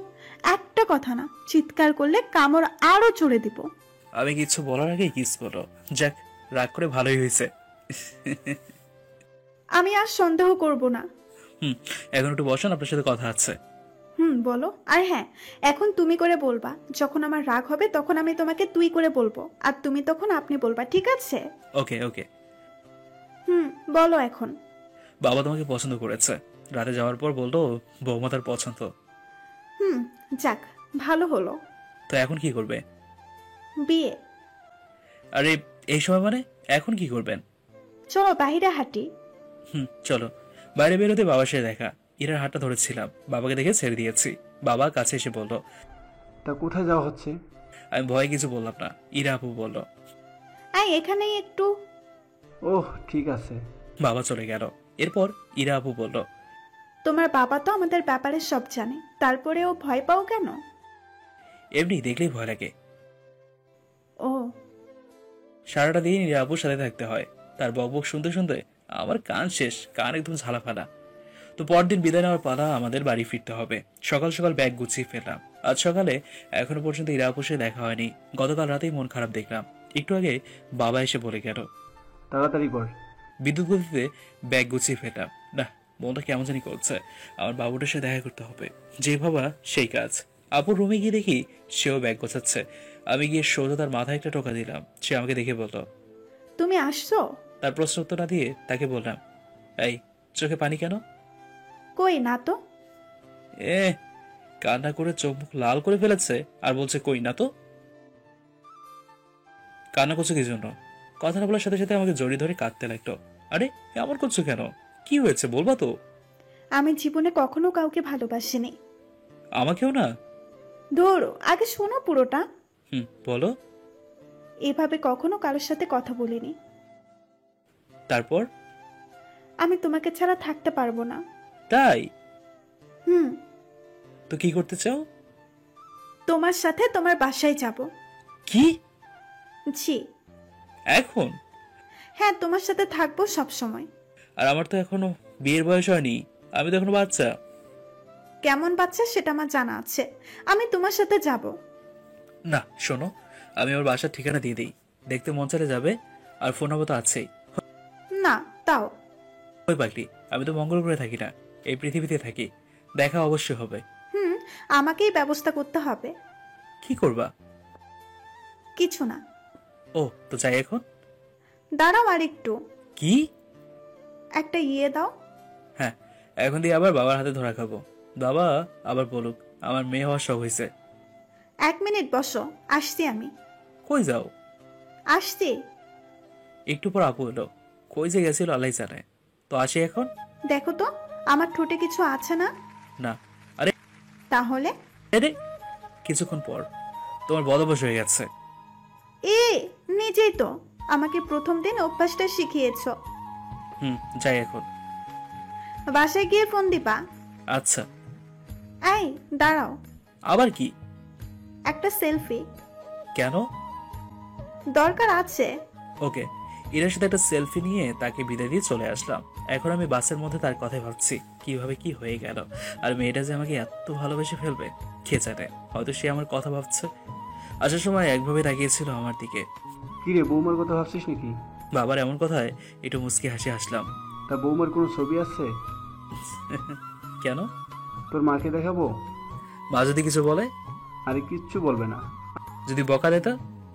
একটা কথা না, চিৎকার করলে কামড় আরো চড়ে দিব। আমি কিছু বলার আগেই কিস বলো। যাক, রাগ করে ভালোই হয়েছে। আমি আর সন্দেহ করব না। এখন একটু বসেন, আপনার সাথে কথা আছে। বলো। আর হ্যাঁ, এখন তুমি করে বলবা। যখন আমার রাগ হবে তখন আমি তোমাকে তুই করে বলবো, আর তুমি তখন আপনি বলবা, ঠিক আছে? ওকে ওকে। বলো এখন। বাবা তোমাকে পছন্দ করেছে। রাতে যাওয়ার পর বললো বৌমা তার পছন্দ। যাক, ভালো হলো। তো এখন কি করবে? বিয়ে। আরে এই সময় মানে এখন কি করবেন? চলো বাইরে হাঁটি। চলো। বাইরে বেরোতে বাবার সাথে দেখা। ইরার হাতটা ধরেছিলাম, বাবাকে দেখে ছেড়ে দিয়েছি। বাবা কাছে এসে বলল। তা কোথায় যাওয়া হচ্ছে? আমি ভয়ে কিছু বললাম না। ইরা আপু বলল, এখানেই একটু। ওহ ঠিক আছে। বাবা চলে গেল। এরপর ইরা আপু বলল, তোমার বাবা তো আমাদের ব্যাপারে সব জানে, তারপরেও ভয় পাও কেন? এমনি দেখলেই ভয় লাগে। ও, সারাটা দিন ইরা আপুর সাথে থাকতে হয়। তার বকবক শুনতে শুনতে আমার কান শেষ, কান একদম ঝালাফালা। তো পরদিন বিদায় নেওয়ার পালা, আমাদের বাড়ি ফিরতে হবে। সকাল সকাল ব্যাগ গুছিয়ে ফেললাম। আজ সকালে এখনো পর্যন্ত ইরা আপুর সাথে দেখা হয়নি। গতকাল রাতেই মন খারাপ দেখলাম। একটু আগে বাবা এসে বলে গেল। তাড়াতাড়ি কর। বিদ্যুৎ গতিতে ব্যাগ গুছিয়ে ফেললাম। না, মনটা কেমন জানি করছে। আমার বাবুটার সাথে দেখা করতে হবে। যে ভাবা সেই কাজ। আপুর রুমে গিয়ে দেখি সেও ব্যাগ গোছাচ্ছে। আমি গিয়ে সোজা তার মাথায় একটা টোকা দিলাম। সে আমাকে দেখে বলল, তুমি আসছো? তার প্রশ্ন উত্তর না দিয়ে তাকে বললাম, এই চোখে পানি কেন? কই না তো। এ কান্না করে চোখ মুখ লাল করে ফেলেছে আর বলছে কই না তো। কান্না করছো কি জন্য? কথাটা বলার সাথে সাথে আমাকে জড়িয়ে ধরে কাঁদতে লাগলো। আরে এমন করছো কেন? কি হয়েছে বলবা তো? আমি জীবনে কখনো কাউকে ভালোবাসিনি। আমাকেও না? ধরো, আগে শোনো পুরোটা। বলো। এভাবে কখনো কারোর সাথে কথা বলিনি। তারপর? আমি তোমাকে ছাড়া থাকতে পারবো না। তাই? হুম। তো কি করতে চাও? তোমার সাথে তোমার বাসায় যাব। কি? জি। এখন? হ্যাঁ, তোমার সাথে থাকবো সব সময়। আর আমার তো এখনো বিয়ের বয়স হয়নি, আমি তো এখনো বাচ্চা। কেমন বাচ্চা সেটা আমার জানা আছে। আমি তোমার সাথে যাব। না শোনো, আমি আমার বাসার ঠিকানা দিয়ে দিই, দেখতে মন চাইলে যাবে। আর ফোন নম্বর তো আছেই। না, তাও। ওই পাগলি, আমি তো মঙ্গল গ্রহে থাকি না, এই পৃথিবীতে থাকি। দেখা অবশ্যই হবে। আমাকেই ব্যবস্থা করতে হবে। কি করবা? কিছু না। ও তো যাই এখন। দাঁড়াও আর একটু। কি? একটা ইয়ে দাও। হ্যাঁ, এখন দিয়ে আবার বাবার হাতে ধরা খাবো। বাবা আবার বলুক আমার মেয়ে হওয়ার শখ হয়েছে। 1 মিনিট বসো, আসছি আমি। কই যাও? আসছি। একটু পর আপু এলো। কই যে গেছিল আল্লাহ জানে। তো আসি এখন। দেখো তো আমার ঠোঁটে কিছু আছে না? না। আরে তাহলে? আরে কিছুক্ষণ পর। তোমার বদভ্যাস হয়ে গেছে। নিজেই তো আমাকে প্রথম দিন অভ্যাসটা শিখিয়েছো। যাই এখন। বাসায় গিয়ে ফোন দিবা। আচ্ছা। এই দাঁড়াও। আবার কি? একটা সেলফি। কেন? দরকার আছে। ওকে, ইরার সাথে একটা সেলফি নিয়ে তাকে বিদায় দিয়ে চলে আসলাম। এখন আমি বাসের মধ্যে তার কথাই ভাবছি, কিভাবে কি হয়ে গেল। আর মেয়েটা যে আমাকে এত ভালোবেসে ফেলবে কে জানে। হয়তো সে আমার কথা ভাবছে। আসার সময় একভাবে তাকিয়েছিল আমার দিকে। কি রে, বৌমার কথা ভাবছিস নাকি? বাবার এমন কথায় একটু মুচকি হাসি হাসলাম। তা বৌমার কোনো ছবি আছে? কেন? তোর মাকে দেখাবো? মা যদি কিছু বলে? আরে কিচ্ছু বলবে না। যদি বকা দেতা?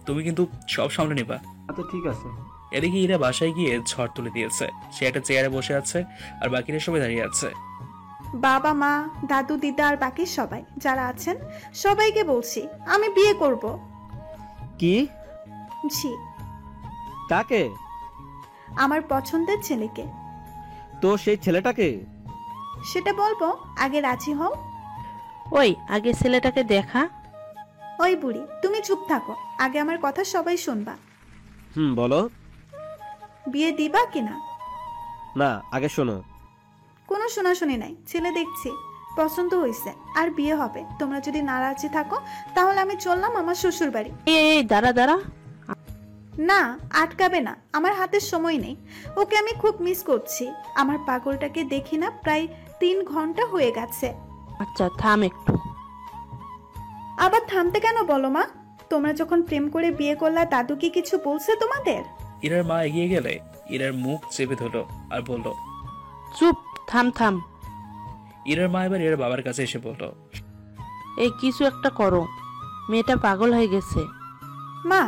তুমি কিন্তু সব সামলে নিবা। আচ্ছা ঠিক আছে। এদিকে ইরা বাসায় গিয়ে ঝড় তুলে দিয়েছে। সে একটা চেয়ারে বসে আছে আর বাকিরা সবাই দাঁড়িয়ে আছে। বাবা মা দাদু দিদা আর বাকি সবাই যারা আছেন সবাইকে বলছি আমি বিয়ে করব। কি? জি, কাকে? আমার পছন্দের ছেলেকে। তো সেই ছেলেটাকে? সেটা বলবো, আগে রাজি হও। ওই আগে ছেলেটাকে দেখা। ওই বুড়ি, তুমি চুপ থাকো, আগে আমার কথা সবাই শুনবা। বলো। বিয়ে দিবা কিনা? না, আগে শোনো। কোনো শোনাশুনি নাই, ছেলে দেখছি পছন্দ হয়েছে আর বিয়ে হবে। তোমরা যদি না রাজি থাকো তাহলে আমি চললাম আমার শ্বশুর বাড়ি। এই দাঁড়া দাঁড়া। না, আটকাবে না, আমার হাতে সময় নেই। ওকে আমি খুব মিস করছি। আমার পাগলটাকে দেখি না প্রায় 3 ঘন্টা হয়ে গেছে। আচ্ছা থাম একটু। আবার থামতে কেন বলো মা? তোমরা যখন প্রেম করে বিয়ে করলা দাদু কি কিছু বলছে তোমাদের? ইরার মা এগিয়ে গেলে ইরার মুখ চেপে ধরলো আর বলল, চুপ, থাম থাম। ইরার মা এবার ইরার বাবার কাছে এসে বলল, এই কিছু একটা করো, মেয়েটা পাগল হয়ে গেছে। মা,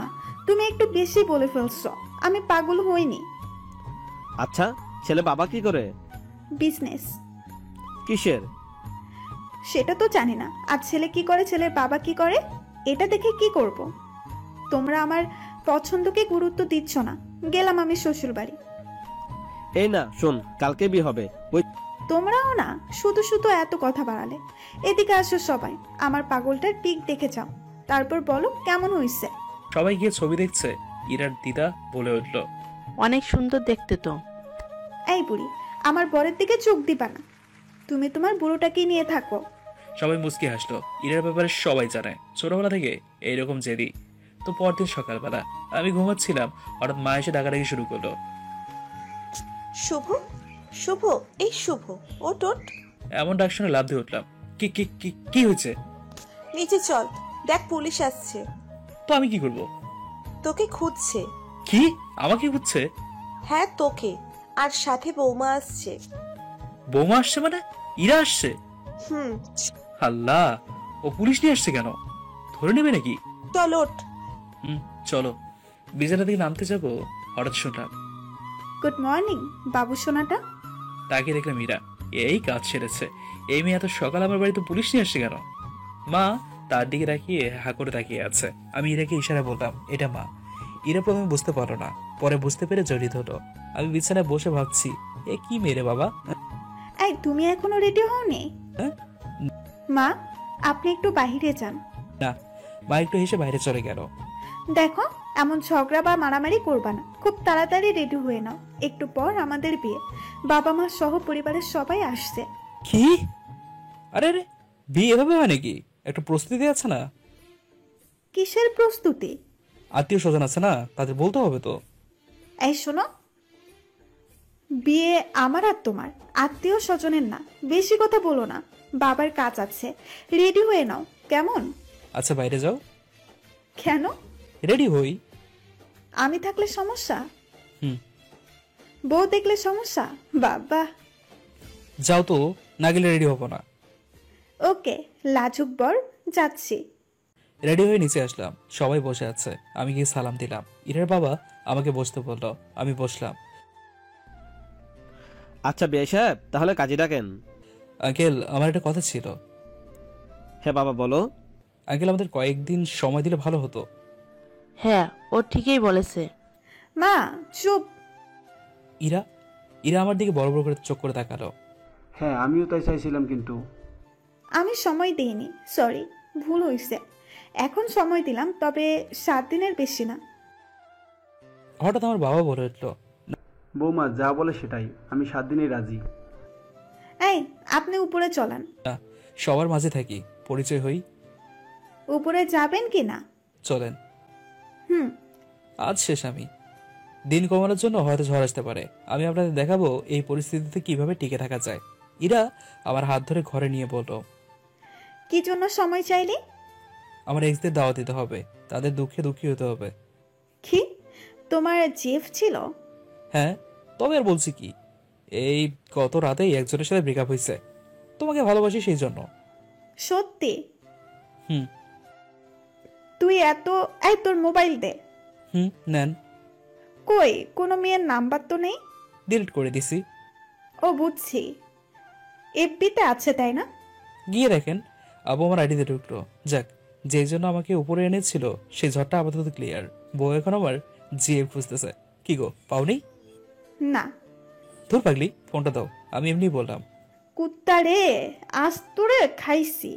তুমি একটু বেশি বলে ফেলছো। আমি পাগল হইনি। আচ্ছা, ছেলে বাবা কি করে? বিজনেস। কিসের? সেটা তো জানি না। আর ছেলে কি করে, ছেলের বাবা কি করে, এটা দেখে কি করব? তোমরা আমার পছন্দকে গুরুত্ব দিচ্ছ না। গেলাম আমি শ্বশুর বাড়ি। এই না শোন, কালকে বিয়ে হবে। ওই তোমরাও না শুধু শুধু এত কথা বাড়ালে। এদিকে আসো সবাই, আমার পাগলটার পিক দেখে যাও, তারপর বলো কেমন হয়েছে। সবাই গিয়ে ছবি দেখছে। ইরার দিদা বলে উঠল, অনেক সুন্দর দেখতে তো। এই বুড়ি, আমার বরের দিকে চোখ দিবা না। তুমি তোমার বুড়োটাকে নিয়ে থাকো। সবাই মুচকি হাসলো। ইরার ব্যাপারে সবাই জানে ছোটবেলা থেকে এইরকম জেদি। তো পরদিন সকালবেলা আমি ঘুমাচ্ছিলাম, হঠাৎ মা এসে ডাকাডাকি শুরু করলো। শুভ, শুভ, এই শুভ, ওট ওট। এমন ডাক শুনে লাফ দিয়ে উঠলাম। কি কি কি কি হয়েছে? নিচে চল, দেখ পুলিশ আসছে। তো আমি কি করব? তোকে খুঁজছে। কি? আমাকে খুঁজছে? হ্যাঁ তোকে, আর সাথে বৌমা আসছে। বৌমা আসছে মানে? ইরা আসছে? হুম, আল্লাহ, ও পুলিশ নিয়ে আসছে কেন? ধরে নেবে নাকি? চল ওঠ। চলো। বিছানা থেকে নামতে যাবো, হঠাৎ শুনলাম। গুড মর্নিং বাবু সোনাটা। তাকে দেখলাম ইরা। এই কাজ সেরেছে। এই মেয়ে এত সকাল আমার বাড়িতে পুলিশ নিয়ে আসছে কেন? মা তার দিকে তাকিয়ে হা করে তাকিয়ে আছে। আমি ইরাকে ইশারা বললাম, এটা মা। ইরা প্রথমে বুঝতে পারলো না, পরে বুঝতে পেরে জড়িত হলো। আমি বিছানায় বসে ভাবছি, এ কি মেরে বাবা। এই তুমি এখনো রেডি হওনি? হ্যাঁ? মা, আপনি একটু বাইরে যান। না। মা একটু হেসে বাইরে চলে গেল। দেখো, এমন ঝগড়া বা মারামারি করবা না। খুব তাড়াতাড়ি রেডি হয়ে নাও, একটু পর আমাদের বিয়ে। বাবা মা সহ পরিবারের সবাই আসছে। কি? আরে আরে, বিয়ে এভাবে হয় নাকি? একটা প্রস্তুতি আছে না? কিসের প্রস্তুতি? আত্মীয় স্বজন আছে না, তাদের বলতে হবে তো। এই শোনো, বিয়ে আমার আর তোমার, আত্মীয় স্বজনের না। বেশি কথা বলো না, বাবার কাজ আছে। রেডি হয়ে নাও কেমন? আচ্ছা বাইরে যাও। কেন? রেডি হই। আমি থাকলে সমস্যা? হুম। বউ দেখলে সমস্যা? বাবা। যাও তো, না গেলে রেডি হবো না। ওকে, লাজুক বর, যাচ্ছি। রেডি হয়ে নিচে আসলাম। সবাই বসে আছে। আমি গিয়ে সালাম দিলাম। ইরার বাবা আমাকে বসতে বললো। আমি বসলাম। আচ্ছা বিয়ে সাহেব, তাহলে কাজী ডাকেন। আঙ্কেল, আমার একটা কথা ছিল। হ্যাঁ বাবা বলো। আঙ্কেল, আমাদের কয়েকদিন সময় দিলে ভালো হতো। হ্যাঁ, ও ঠিকই বলেছে। মা চুপ। ইরা ইরা আমার দিকে বড় বড় করে চোখ করে তাকালো। হ্যাঁ আমিও তাই চাইছিলাম, কিন্তু আমি সময় দিইনি, সরি, ভুল হয়েছে। এখন সময় দিলাম, তবে 7 দিনের বেশি না। হঠাৎ আমার বাবা বলে উঠলো, বৌমা যা বলে সেটাই, আমি 7 দিনেই রাজি। এই, আপনি উপরে চলান। না, সবার মাঝে থাকি, পরিচয় হই। উপরে যাবেন কি না? চলেন। হুম। আজ শেষ আমি। দিন কমানোর জন্য হয়তো ঝড় আসতে পারে। আমি আপনাদের দেখাবো এই পরিস্থিতিতে কিভাবে টিকে থাকা যায়। ইরা আমার হাত ধরে ঘরে নিয়ে বলল, কি জন্য সময় চাইলি? আমার এক্সদের দাওয়াত দিতে হবে, তাদের দুঃখে দুঃখী হতে হবে। কি তোমার জেফ ছিল? হ্যাঁ, তবে আর বলছি কি, এই গত রাতেই একজনের সাথে ব্রেকআপ হয়েছে। তোমাকে ভালোবাসি সেই জন্য। সত্যি? হুম। তুই এই তোর মোবাইল দে। নেন। কই কোনো মেয়ের নাম্বার তো নেই। ডিলিট করে দিছি। ও বুঝছি, এফবিতে আছে তাই না? গিয়ে দেখেন, আবু আমার আইডিতে ঢুকলো। যাক, যে জন্য আমাকে উপরে এনেছিল সেই ঝড়টা আপাতত ক্লিয়ার। বউ এখন আমার জিএফ খুঁজতেছে। কি গো, পাওনি? না। ধুর পাগলি, ফোনটা দাও। আমি এমনি বললাম। কুত্তা রে, আজ তোরে খাইছি।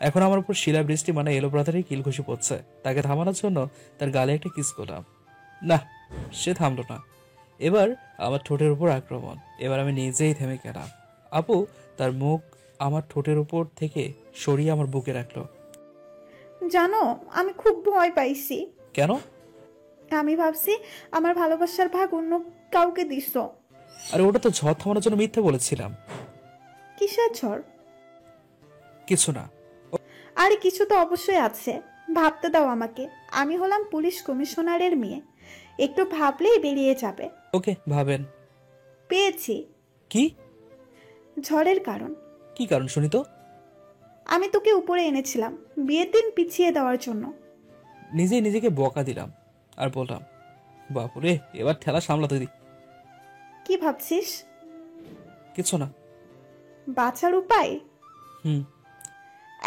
এখন আমার উপর শিলা বৃষ্টি মানে এলো ব্রাদারই কিল ঘুষি পড়ছে। তাকে থামানোর জন্য তার গালে একটা কিস করলাম। না, সে থামলো না। এবার আমার ঠোঁটের উপর আক্রমণ। এবার আমি নিজেই থেমে গেলাম। আপু তার মুখ আমার ঠোঁটের উপর থেকে সরিয়ে আমার বুকে রাখলো। জানো, আমি খুব ভয় পাইছি। কেন? আমি ভাবছি আমার ভালোবাসার ভাগ অন্য কাউকে দিস। আরে ওটা তো ঝড় থামানোর জন্য মিথ্যে বলেছিলাম। কিসের ঝড়? কিছু না। আরে কিছু তো অবশ্যই আছে, ভাবতে দাও আমাকে। আমি হলাম পুলিশ কমিশনারের মেয়ে, একটু ভাবলেই বেরিয়ে যাবে। ওকে, ভাবেন। পেয়েছি। কি? ঝড়ের কারণ। কি কারণ শুনি তো? আমি তোকে উপরে এনেছিলাম বিয়ের দিন পিছিয়ে দেওয়ার জন্য। নিজেই নিজেকে বকা দিলাম আর বললাম, বাপুরে, এবার ঠেলা সামলাতে দি। কি ভাবছিস? কিছু না। বাঁচার উপায়? হুম।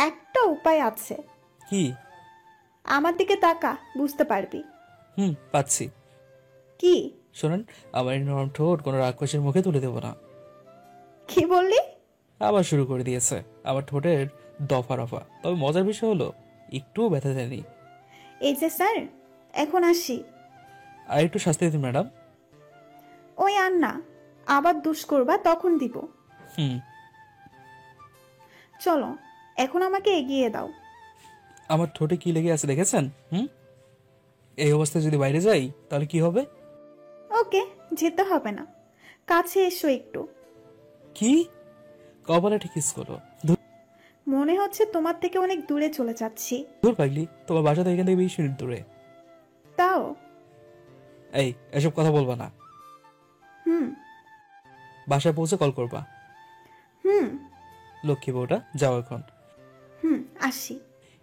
একটা উপায় আছে। কি? আমার দিকে তাকা, বুঝতে পারবি। পাচ্ছি। কি? শোনেন, আমার এই নরম ঠোঁট কোনো রাক্ষসের মুখে তুলে দেবো না। কি বললি? আবার শুরু করে দিয়েছে আমার ঠোঁটের দফা রফা। তবে মজার বিষয় হলো একটুও ব্যথা দেয়নি। এই যে স্যার, এখন আসি। আর একটু শাস্তি দিন ম্যাডাম। ওই আর না, আবার দুষ করবা তখন দিব। হুম। চলো, এখন আমাকে এগিয়ে দাও। আমার ঠোঁটে কি লেগে আছে দেখেছেন? এই অবস্থায় যদি বাইরে যাই তাহলে কি হবে? ওকে, যেতে হবে না, কাছে এসো একটু। কি? কপালে ঠিক কিস করো। মনে হচ্ছে তোমার থেকে অনেক দূরে চলে যাচ্ছি। দূর পাগলি, তোমার বাসা তো এখান থেকে 20 মিনিট দূরে। তাও? এই, এসব কথা বলবা না। হুম। বাসায় পৌঁছে কল করবা। হুম। লক্ষ্মী বউটা, যাও এখন। আসি।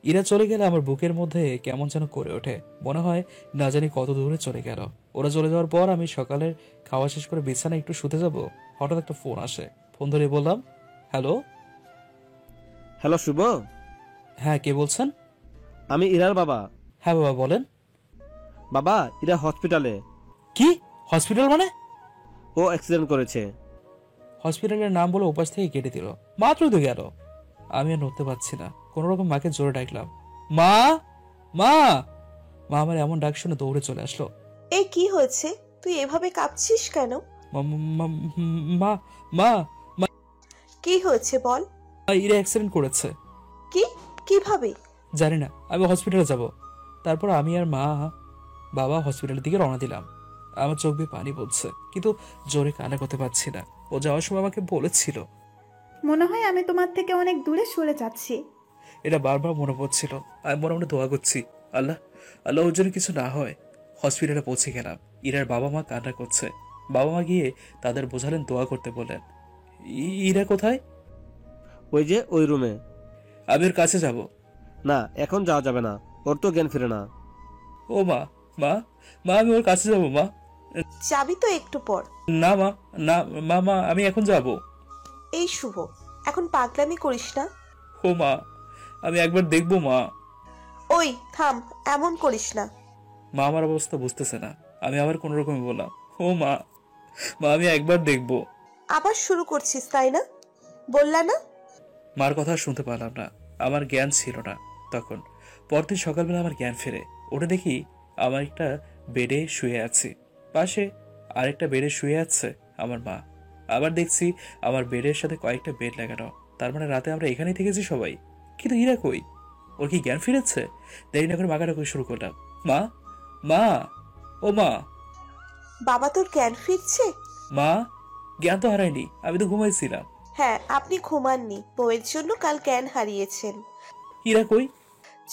ইরা চলে গেলে আমার বুকের মধ্যে কেমন যেন করে ওঠে। মনে হয় না জানি কত দূরে চলে গেল। ওরা চলে যাওয়ার পর আমি সকালের খাওয়া শেষ করে বিছানায় একটু শুতে যাব, হঠাৎ একটা ফোন আসে। ফোন ধরে বললাম, হ্যালো। হ্যালো শুভ, হ্যাঁ, কে বলছেন? আমি ইরার বাবা। হ্যাঁ বাবা, বলেন। বাবা, ইরা হসপিটালে। কি? হসপিটাল মানে? ও অ্যাক্সিডেন্ট করেছে। হসপিটালের নাম বলে উপাস থেকে কেটে দিল। মাত্রই তো গেল। আমি আর নড়তে পারছি না। কোনো রকম মাকে জোরে ডাকলাম, মা মা মা। আমার এমন ডাক শুনে দৌড়ে চলে আসলো। এই কি হয়েছে? তুই এভাবে কাঁপছিস কেন? মা মা মা মা মা, কি হয়েছে বল। ইরা অ্যাক্সিডেন্ট করেছে। কি? কিভাবে? জানি না, আমি হসপিটালে যাব। তারপর আমি আর মা বাবা হসপিটালের দিকে রওনা দিলাম। আমার চোখ দিয়ে পানি পড়ছে, কিন্তু জোরে কান্না করতে পারছি না। ও যাওয়ার সময় আমাকে বলেছিল। মনে হয় আমি তোমার থেকে অনেক দূরে সরে যাচ্ছি। এটা বারবার মনে পড়ছিল। আমি মনে মনে দোয়া করছি, আল্লাহ আল্লাহ ওর জন্য কিছু না হয়। হসপিটালে পৌঁছে গেলাম। ইরার বাবা মা কান্না করছে। বাবা মা গিয়ে তাদের বোঝালেন, দোয়া করতে বলেন। ইরা কোথায়? ওই যে ওই রুমে। আমি ওর কাছে যাব। না, এখন যাওয়া যাবে না, ওর তো জ্ঞান ফিরে না। ও মা মা মা, আমি ওর কাছে যাব মা। যাবি তো একটু পর। না মা, না মা মা, আমি এখন যাব। এই শুভ, এখন পাগলামি করিস না। ও মা, আমি একবার দেখবো মা। ওই থাম, এমন করিস না। মা আমার অবস্থা বুঝতেছে না। আমি আবার কোন রকমে বললাম, ও মা মা, আমি একবার দেখবো। আবার শুরু করছিস তাই না? বললা না? মার কথা শুনতে পারলাম না। আমার জ্ঞান ছিল না তখন। পরদিন সকালবেলা আমার জ্ঞান ফেরে। ওটা দেখি আমার একটা বেডে শুয়ে আছি, পাশে আরেকটা বেডে শুয়ে আছে আমার মা। আবার দেখছি আমার বেডের সাথে কয়েকটা বেড লাগানো। তার মানে রাতে আমরা এখানেই থেকেছি সবাই। কিন্তু ইরা কই? ওর কি জ্ঞান ফিরেছে? দেরি না করে মাকে ডাকা শুরু করলাম, মা মা ও মা। বাবা তোর জ্ঞান ফিরছে? মা, জ্ঞান তো হারায়নি, আমি তো ঘুমাইছিলাম। হ্যাঁ, আপনি ঘুমাননি, বউয়ের জন্য কাল জ্ঞান হারিয়েছেন। ইরা কই?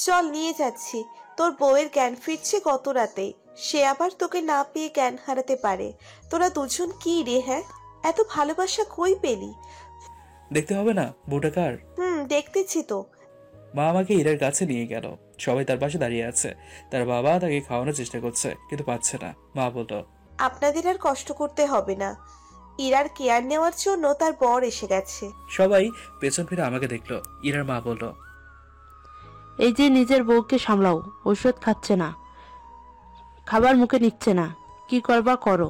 চল নিয়ে যাচ্ছি। তোর বউয়ের জ্ঞান ফিরছে গত রাতে, সে আবার তোকে না পেয়ে জ্ঞান হারাতে পারে। তোরা দুজন কি রে? হ্যাঁ, এত ভালোবাসা কই পেলি? দেখতে হবে না বউটা কার? দেখতেছি তো। মা আমাকে ইরার কাছে নিয়ে গেল। সবাই তার পাশে দাঁড়িয়ে আছে। তার বাবা তাকে খাওয়ানোর চেষ্টা করছে, কিন্তু পাচ্ছে না। মা বলল, আপনাদের আর কষ্ট করতে হবে না, ইরার কেয়ার নেওয়ার জন্য তার বর এসে গেছে। সবাই পেছন ফিরে আমাকে দেখলো। ইরার মা বলল, এই যে নিজের বউকে সামলাও, ওষুধ খাচ্ছে না, খাবার মুখে নিচ্ছে না, কি করবা করো।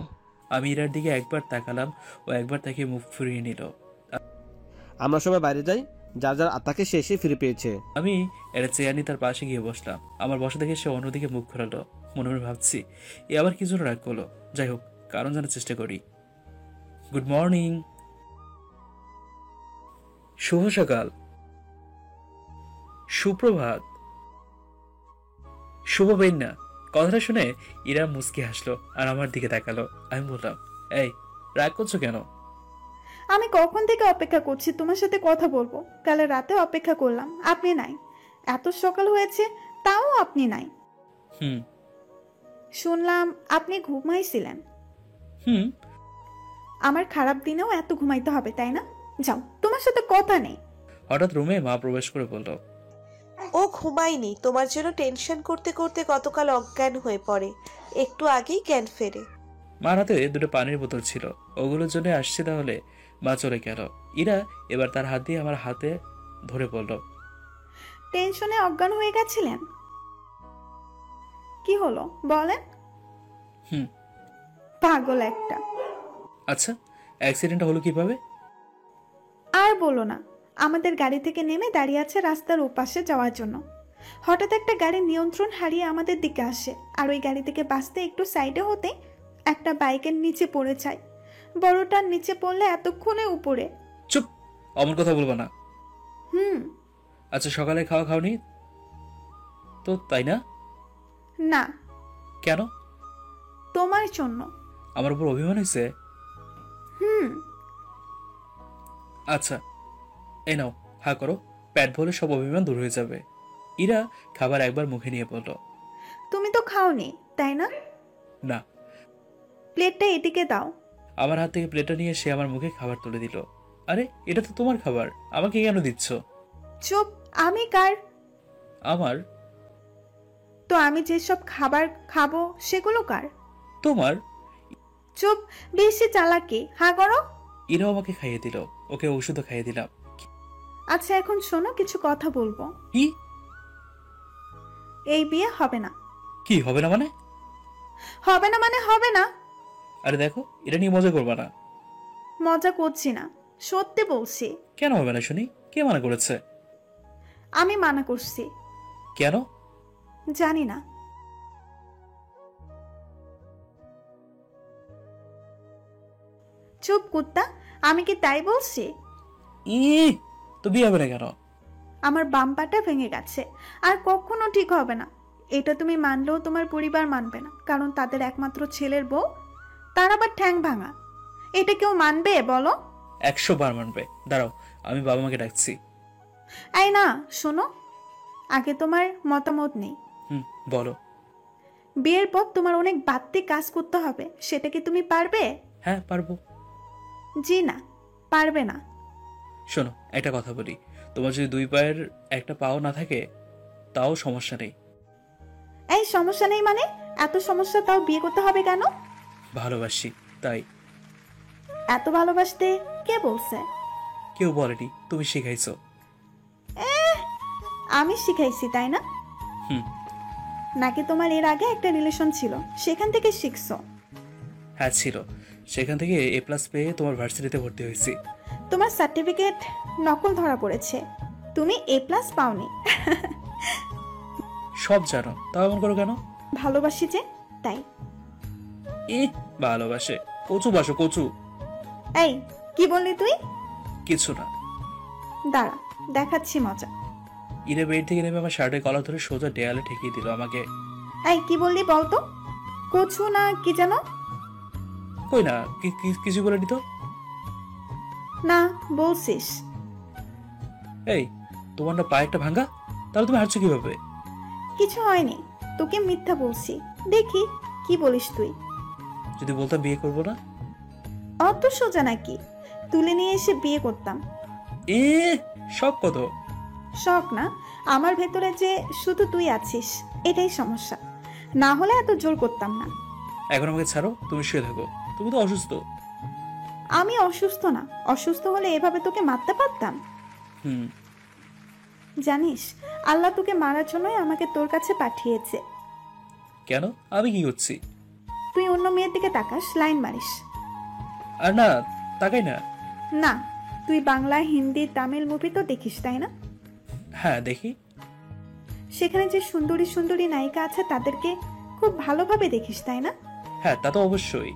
আমি ইরার দিকে একবার তাকালাম, ও একবার তাকে মুখ ফিরিয়ে নিল। আমরা সবাই বাইরে যাই, যার যার আত্মাকে সে এসে ফিরে পেয়েছে। আমি একটা চেয়ার নিয়ে তার পাশে গিয়ে বসলাম। আমার বসা দেখে সে অন্যদিকে মুখ ঘোরালো। মনে মনে ভাবছি, এ আবার কি জন্য রাগ করলো। যাই হোক, কারণ জানার চেষ্টা করি। Good morning. শুভ সকাল, সুপ্রভাত, শুভ বেন্না। কথাটা শুনে ইরা মুচকি হাসলো আর আমার দিকে তাকালো। আমি বললাম, এই রাগ করছো কেন? আমি কখন থেকে অপেক্ষা করছি তোমার সাথে কথা বলবো। কাল রাতে অপেক্ষা করলাম, আপনি নাই। এত সকাল হয়েছে, তাও আপনি নাই। হুম শুনলাম আপনি ঘুমাইছিলেন। হুম আমার খারাপ দিনেও এত ঘুমাইতে হবে তাই না? যাও, তোমার সাথে কথা নেই। হঠাৎ রুমে মা প্রবেশ করে বলল, ও ঘুমায়নি, তোমার জন্য টেনশন করতে করতে গতকাল অজ্ঞান হয়ে পড়ে, একটু আগেই জ্ঞান ফেরে। মার হাতে দুটো পানির বোতল ছিল, ওগুলোর জন্য আসছে। তাহলে মা চলে গেল। ইরা এবার তার হাত দিয়ে আমার হাতে ধরে বলল, টেনশনে অজ্ঞান হয়ে গেছিলেন? কি হলো বলেন? হুম পাগল একটা। আচ্ছা, অ্যাক্সিডেন্টটা হলো কিভাবে? আর বলো না, আমাদের গাড়ি থেকে নেমে দাঁড়িয়ে আছে রাস্তার ওপাশে যাওয়ার জন্য। হঠাৎ একটা গাড়ি নিয়ন্ত্রণ হারিয়ে আমাদের দিকে আসে, আর ওই গাড়ি থেকে বাঁচতে একটু সাইডে হতে একটা বাইকের নিচে পড়ে যায়। বড়টার নিচে পড়লে এতক্ষণে উপরে। চুপ, অমন কথা বলবো না। হুম। আচ্ছা, সকালে খাওয়া খাওনি তো, তাই না? না। কেন? তোমার জন্য। আমার উপর অভিমান হয়েছে? হুম। আচ্ছা, এই নাও, হা করো, পেট ভরে সব অভিমান দূর হয়ে যাবে। ইরা খাবার একবার মুখে নিয়ে বলল, তুমি তো খাওনি তাই না? না। প্লেটটা এদিকে দাও। আমার হাত থেকে প্লেটটা নিয়ে সে আমার মুখে খাবার তুলে দিল। আরে, এটা তো তোমার খাবার, আমাকে কেন দিচ্ছ? চুপ, আমি কার? আমার। তো আমি যেসব খাবার খাবো সেগুলো কার? তোমার। চুপ, বেশি চালাকি, হা করো। ইরাও আমাকে খাইয়ে দিল, ওকে ওষুধও খাইয়ে দিলাম। আচ্ছা এখন শোনো, কিছু কথা বলবো। কি? এই বিয়ে হবে না। কি হবে না মানে? হবে না মানে হবে না। আরে দেখো, এটা নিয়ে মজা করবা না। মজা করছি না, সত্যি বলছি। কেন হবে না শুনি? কে মানা করেছে? আমি মানা করছি। কেন? জানি না। চুপ কুত্তা, আমি কি তাই বলছি? ই, তো বিয়ে হবে না কেন? আমার বাম পাটা ভেঙে গেছে, আর কখনো ঠিক হবে না। এটা তুমি মানলেও তোমার পরিবার মানবে না, কারণ তাদের একমাত্র ছেলের বউ, তার আবার ঠ্যাং ভাঙা। এটা কেউ মানবে বলো? 100 বার মানবে। দাঁড়াও, আমি বাবা মাকে ডাকছি। এই না, শোনো, আগে তোমার মতামত নেই। বলো। বিয়ের পর তোমার অনেক বাড়তি কাজ করতে হবে, সেটা কি তুমি পারবে? হ্যাঁ, পারবো। জি না, পারবে না। শোনো, একটা কথা বলি, তোমার যদি 2 পায়ের একটা পাও না থাকে তাও সমস্যা নেই। এই সমস্যা নেই মানে? এত সমস্যা তাও বিয়ে করতে হবে কেন? ভালোবাসি তাই। এত ভালোবাসতে কে বলছে? কেউ বলেনি, তুমি শিখাইছো। আমি শিখাইছি তাই না? হুম। নাকি তোমার এর আগে একটা রিলেশন ছিল, সেখান থেকে শিখছো? হ্যাঁ ছিল, সেখান থেকে A+ পেয়ে তোমার ভার্সিটিতে ভর্তি হয়েছি। তোমার সার্টিফিকেট নকল ধরা পড়েছে, তুমি A+ পাওনি। সব জানো, তাও এমন করো কেন? ভালোবাসি যে, তাই। ভালোবাসে, কচু বাসো, কচু। এই কি বললি তুই? কিছু না। দাঁড়া, দেখাচ্ছি মজা। ইরে বেড থেকে নেমে আমার শার্টের কলার ধরে সোজা দেয়ালে ঠেকিয়ে দিল আমাকে। এই কি বললি বলতো? কচু না কি জানো? কই না, কিছু বলেনি তো। না, বলছিস। এই, তোমার না পায়ে একটা ভাঙা, তাহলে তুমি হাঁটছো কিভাবে? কিছু হয়নি, তোকে মিথ্যা বলছি। দেখি কি বলিস তুই। যদি বলতাম বিয়ে করবো না? অত সোজা নাকি? তুলে নিয়ে এসে বিয়ে করতাম। এ শখ কত! শখ না, আমার ভেতরে যে শুধু তুই আছিস, এটাই সমস্যা। না হলে এত জোর করতাম না। এখন আমাকে ছাড়ো, তুমি শুয়ে থাকো। তুমি তো অসুস্থ। আমি অসুস্থ না, অসুস্থ হলে এভাবে তোকে মারতে পারতাম? হুম। জানিস, আল্লাহ তোকে মারার জন্যই আমাকে তোর কাছে পাঠিয়েছে। কেন? আমি কি করছি? তুই অন্য মেয়ের দিকে তাকাস, লাইন মারিস। আর না, তাকাই না। না, তুই বাংলা, হিন্দি, তামিল মুভি তো দেখিস, তাই না? হ্যাঁ, দেখি। সেখানে যে সুন্দরী সুন্দরী নায়িকা আছে তাদেরকে খুব ভালোভাবে দেখিস, তাই না? হ্যাঁ, তা তো অবশ্যই।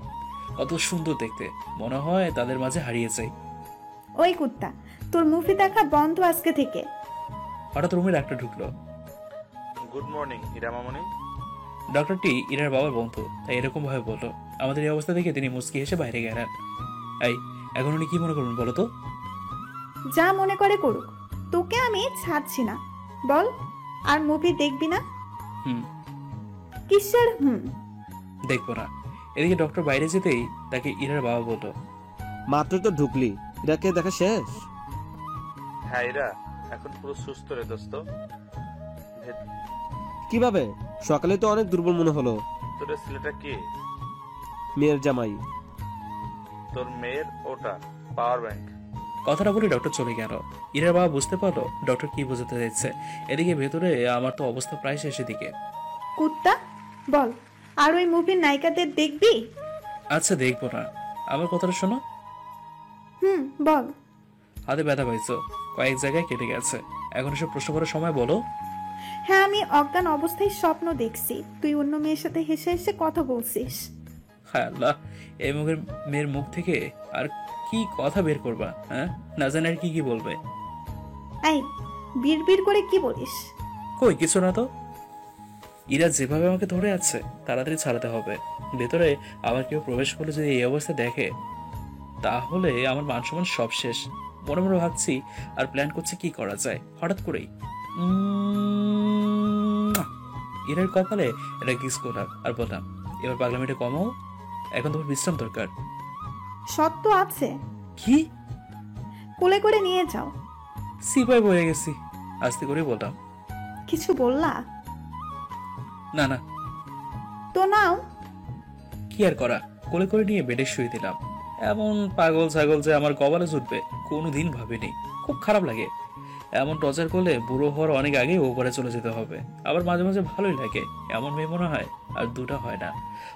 কত সুন্দর দেখতে, মনে হয় তাদের মাঝে হারিয়ে যাই। ওই কুত্তা, তোর মুভি দেখা বন্ধ আজকে থেকে। হঠাৎ রুমে ডাক্তার ঢুকলো। গুড মর্নিং ইরা মামনি। ডক্টরটি ইরার বাবার বন্ধু, তাই এরকম ভাবে বললো। আমাদের এই অবস্থা দেখে তিনি মুচকি হেসে বাইরে গেলেন। এই, এখন উনি কি মনে করবেন বলো তো? যা মনে করে করুক, তোকে আমি ছাড়ছি না। বল, আর মুভি দেখবি না? হুম। কিসের হুম? দেখবো না। এদিকে ডক্টর বাইরে যেতেই তাকে ইরার বাবা বললো। মাত্র তো ঢুকলি, ইরাকে দেখা শেষ? হ্যাঁ ইরা এখন পুরো সুস্থ রে দোস্ত। কিভাবে? সকালে তো অনেক দুর্বল মনে হলো। তোর ছেলেটা কে? মেয়ের জামাই। তোর মেয়ের ওটা পাওয়ার ব্যাংক। কথাটা বলে ডক্টর চলে গেল। ইরার বাবা বুঝতে পারলো ডক্টর কি বোঝাতে চাইছে। এদিকে ভেতরে আমার তো অবস্থা প্রায় শেষের দিকে। কুত্তা, বল, আর ওই মুভির নায়িকাদের দেখবি? আচ্ছা, দেখবো না। আমার কথাটা শোনো। বল। হাতে ব্যথা পাইছো, কয়েক জায়গায় কেটে গেছে। এখন এসব প্রশ্ন করার সময় বলো। হ্যাঁ, আমি অজ্ঞান অবস্থায় স্বপ্ন দেখছি তুই অন্য মেয়ের সাথে হেসে হেসে কথা বলছিস। হ্যাঁ আল্লাহ, এই মুখের মেয়ের মুখ থেকে আর কি কথা বের করবা? হ্যাঁ, না জানি আর কি বলবে। এই, বিড়বিড় করে কি বলিস? কই কিছু না তো। ইরা যেভাবে আমাকে ধরে আছে, তাড়াতাড়ি ছাড়াতে হবে। ভেতরে আবার কেউ প্রবেশ করলে যদি এই অবস্থা দেখে, তাহলে আমার মান সম্মান সব শেষ। মনে মনে ভাবছি আর প্ল্যান করছি কি করা যায়। হঠাৎ করেই ইরার কপালে এটা কিস করলাম আর বললাম, এবার পাগলামিটা কমাও, এখন তোমার বিশ্রাম দরকার। সত্য আছে, কি? কোলে করে নিয়ে যাও। সিপাই বয়ে গেছি, আস্তে করে বললাম। কিছু বললা? না না। তো নাও। কি আর করা, কোলে করে নিয়ে বেডে শুয়ে দিলাম। এমন পাগল ছাগল যে আমার কপালে জুটবে কোনোদিন ভাবিনি। খুব খারাপ লাগে। এমন টর্চার করলে বুড়ো হওয়ার অনেক আগেই ওপরে চলে যেতে হবে। আবার মাঝে মাঝে ভালোই লাগে। এমন মেয়ে মনে হয় আর দুটা হয় না।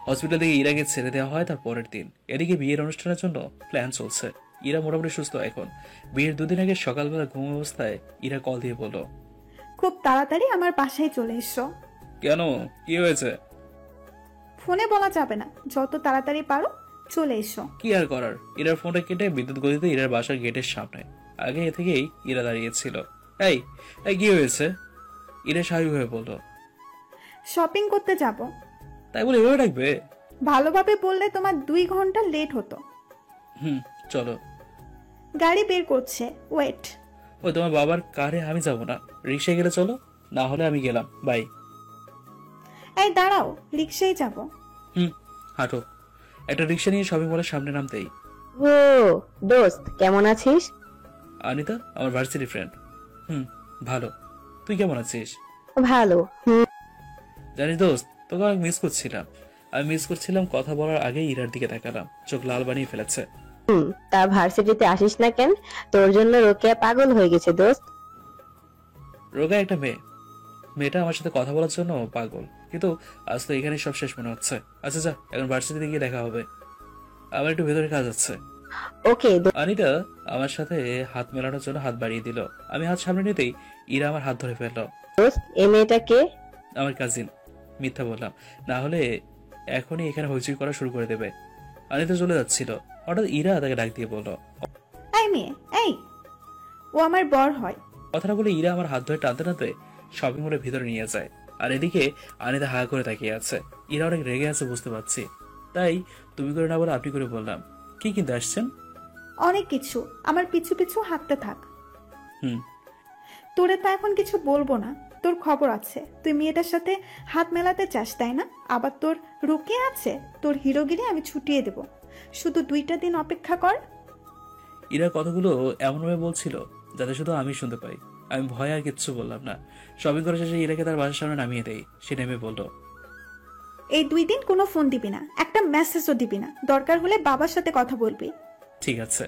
হসপিটাল থেকে ইরাকে ছেড়ে দেওয়া হয় তার পরের দিন। এদিকে বিয়ের অনুষ্ঠানের জন্য প্ল্যান চলছে। ইরা মোটামুটি সুস্থ এখন। বিয়ের দুদিন আগে সকালবেলা ঘুম অবস্থায় ইরা কল দিয়ে বলল, খুব তাড়াতাড়ি আমার বাসায় চলে এসো। কেন, কি হয়েছে? ফোনে বলা যাবে না, যত তাড়াতাড়ি পারো চলে এসো। কি আর করার, ইরার ফোনটা কেটে বিদ্যুৎ গতিতে ইরার বাসার গেটের সামনে আগে থেকেই ইরা দাঁড়িয়েছিল। এই কি হয়েছে? ইরা স্বাভাবিক হয়ে বলল, শপিং করতে যাব। তাই বলে এভাবে ডাকবে? ভালোভাবে বললে তোমার 2 ঘন্টা লেট হতো। চলো। গাড়ি বের করছে, ওয়েট। ওই তোমার বাবার কারে আমি যাব না, রিক্সায় গেলে চলো, না হলে আমি গেলাম, বাই। এই দাঁড়াও, রিক্সায় যাব। হাঁটো। একটা রিক্সা নিয়ে শপিং মলের সামনে নামতেই, ও দোস্ত কেমন আছিস? আনিতা আমার ভার্সিটি ফ্রেন্ড। ভালো, তুই কেমন আছিস? ভালো। জানিস দোস্ত, তোকে অনেক মিস করছিলাম। আমি মিস করছিলাম কথা বলার আগে ইরার দিকে তাকালাম, চোখ লাল বানিয়ে ফেলেছে। তা ভার্সিটিতে আসিস না কেন? তোর জন্য রোকেয়া পাগল হয়ে গেছে দোস্ত। রোগা একটা মেয়েটা আমার সাথে কথা বলার জন্য পাগল, কিন্তু আজ তো এখানে সব শেষ মনে হচ্ছে। আচ্ছা যা, এখন ভার্সিটিতে গিয়ে দেখা হবে, আমার একটু ভেতরে কাজ আছে। ওকে। আনিতা আমার সাথে হাত মেলানোর জন্য হাত বাড়িয়ে দিল। আমি হাত সামনে নিতেই ইরা আমার হাত ধরে ফেললো। দোস্ত, এই মেয়েটা কে? আমার কাজিন। মিথ্যা বললাম, না হলে এখনই এখানে হইচই করা শুরু করে দেবে। আনিতা চলে যাচ্ছিল, হঠাৎ ইরা তাকে ডাক দিয়ে বলল, এই মেয়ে, এই, ও আমার বর হয়। কথাটা বলে ইরা আমার হাত ধরে টানতে টানতে শপিং মলের ভিতরে নিয়ে যায়। আর এদিকে আনিতা হা করে তাকিয়ে আছে। ইরা অনেক রেগে আছে বুঝতে পারছি। তাই তুমি করে না বলে আপনি করে বললাম। কি কিনতে আসছেন? অনেক কিছু, আমার পিছু পিছু হাঁটতে থাক। হুম। তোরে তো এখন কিছু বলবো না, তোর খবর আছে। তুই মেয়েটার সাথে হাত মেলাতে চাস, তাই না? আবার তোর রুকে আছে, তোর হিরোগিরি আমি ছুটিয়ে দেব। শুধু 2টা দিন অপেক্ষা কর। ইরা কথাগুলো এমনভাবে বলছিল যাতে শুধু আমি শুনতে পাই। আমি ভয় আর কিচ্ছু বললাম না। শপিং করে শেষে ইরাকে তার বাসার সামনে নামিয়ে দেয়। সে নেমে বলল, এই 2 দিন কোনো ফোন দিবি না, একটা মেসেজও দিবি না। দরকার হলে বাবার সাথে কথা বলবি। ঠিক আছে।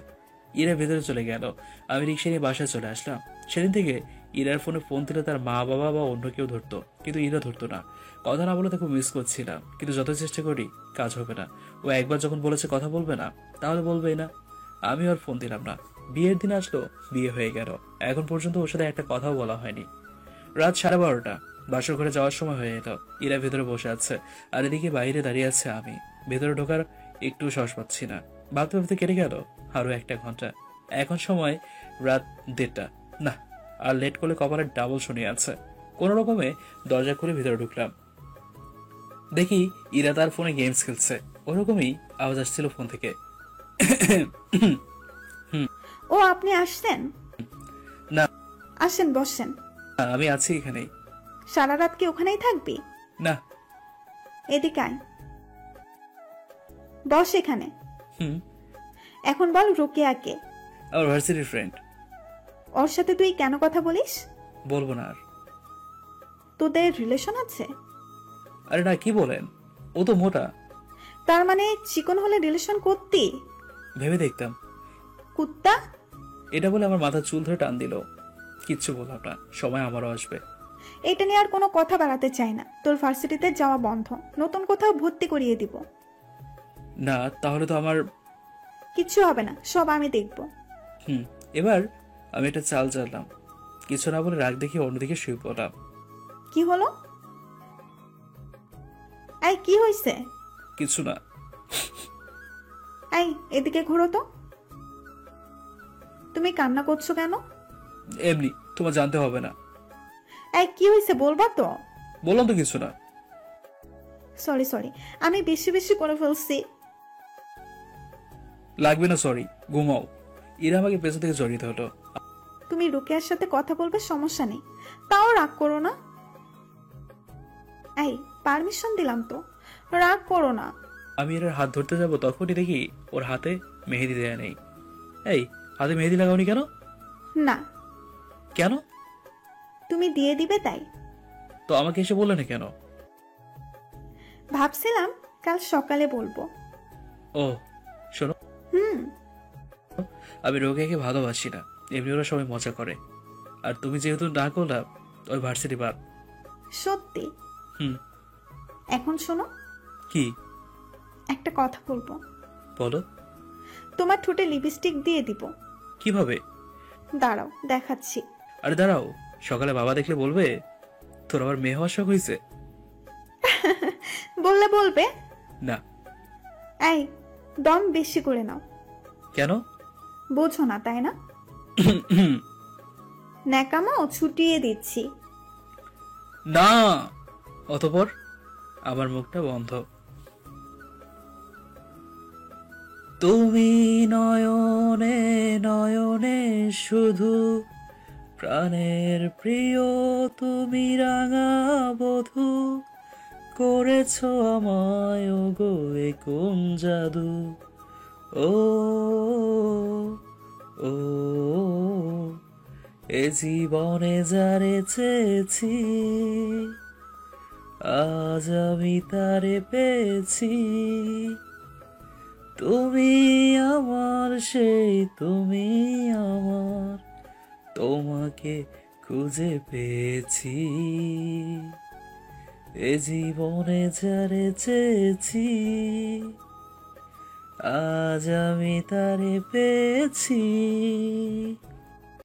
ইরা ভেতরে চলে গেল। আমি রিক্সা নিয়ে বাসায় চলে আসলাম। সেদিন থেকে ইরার ফোন দিলে তার মা বাবা বা অন্য কেউ ধরতো, কিন্তু ইরা ধরতো না। কথা না বলে তাকে মিস করছিলাম, কিন্তু যত চেষ্টা করি কাজ হবে না। ও একবার যখন বলেছে কথা বলবে না, তাহলে বলবেই না। আমি আর ফোন দিলাম না। বিয়ের দিন আসলো, বিয়ে হয়ে গেল। এখন পর্যন্ত ওর সাথে একটা কথাও বলা হয়নি। রাত 12:30, বাসর ঘরে যাওয়ার সময় হয়ে এলো। ইরা ভেতরে বসে আছে, আর এদিকে বাইরে দাঁড়িয়ে আছে আমি। ভেতরে ঢোকার একটু সাহস পাচ্ছি না। ভাবতে ভাবতে কেটে গেল আরো 1 ঘন্টা। এখন সময় রাত 1:30। না, আর লেট করলে কপালের ডাবল শুনে আছে। কোনো রকমে দরজা খুলে ভিতরে ঢুকলাম। দেখি ইরা তার ফোনে গেমস খেলছে। ওরকমই আওয়াজ আসছিল ফোন থেকে। ও, আপনি আসছেন? না। আসেন, বসেন। আমি আছি এখানেই। সারা রাত কি ওখানেই থাকবি? না। এদিকে আয়, বস এখানে। হুম। এখন বল, রোকেয়াকে? আমার ভার্সিটির ফ্রেন্ড। ওর সাথে তুই কেন কথা বলিস? বলবো না আর। তোদের রিলেশন আছে? আরে না, কি বলেন? ও তো মোটা। তার মানে চিকন হলে রিলেশন করতি? ভেবে দেখতাম। কুত্তা! এটা বলে আমার মাথা চুল ধরে টান দিল। কিচ্ছু বললাম না, সময় আমারও আসবে। এটা নিয়ে আর কোনো কথা বাড়াতে চাই না। তোর ভার্সিটিতে যাওয়া বন্ধ, নতুন কোথাও ভর্তি করিয়ে দিব। না, তাহলে তো আমার কিচ্ছু হবে না, সব আমি দেখব। এবার আমি একটা চাল চাললাম। কিছু না বলে রাগ দেখি অন্যদিকে শুয়ে পড়লাম। কি হলো? এই, কি হয়েছে? কিছু না। এই, এদিকে ঘোরো তো। তুমি কান্না করছো কেন? এমনি, তোমার জানতে হবে না। এই, কি হয়েছে বলবা তো? বললাম তো কিছু না। সরি সরি, আমি বেশি বেশি করে ফেলছি। লাগবে না সরি, ঘুমাও। ইরা আমাকে পেছন থেকে জড়িত হলো। তুমি রুকেয়ার সাথে কথা বলবে, সমস্যা নেই, তাও রাগ করো না। এই, পারমিশন দিলাম তো, রাগ করো না। আমি এর হাত ধরতে যাব, তখনই দেখি ওর হাতে মেহেদি দেয়া নেই। এই, হাতে মেহেদি লাগাওনি কেন? না। কেন? তুমি দিয়ে দিবে তাই। তো আমাকে এসে বললে না কেন? ভাবছিলাম কাল সকালে বলবো। ও শোনো, আমি রোকেয়াকে ভালোবাসি না, এমনি ওরা সবাই মজা করে। আর তুমি যেহেতু না করলাম, ওই ভার্সিটি বাদ। সত্যি? এখন শোনো। কি? একটা কথা বলবো। বলো। তোমার ঠোঁটে লিপস্টিক দিয়ে দিব। কিভাবে? দাঁড়াও, দেখাচ্ছি। আরে দাঁড়াও, সকালে বাবা দেখলে বলবে তোর আবার মেয়ে হওয়ার শখ হয়েছে। বললে বলবে না। এই, দম বেশি করে নাও। কেন? বোঝো না তাই না? ন্যাকামো ছুটিয়ে দিচ্ছি। না। অতঃপর আমার মুখটা বন্ধ। তুমি নয়নে নয়নে শুধু, প্রাণের প্রিয় তুমি রাঙা বধূ, করেছ আমায় গো এ কোন জাদু। ও ও এ জীবনে যারে চেয়েছি, আজ আমি তারে পেয়েছি। তুমি আমার সেই, তুমি আমার, তোমাকে খুঁজে পেয়েছি। এ জীবনে যারে চেয়েছি, আজ আমি তারে পেয়েছি।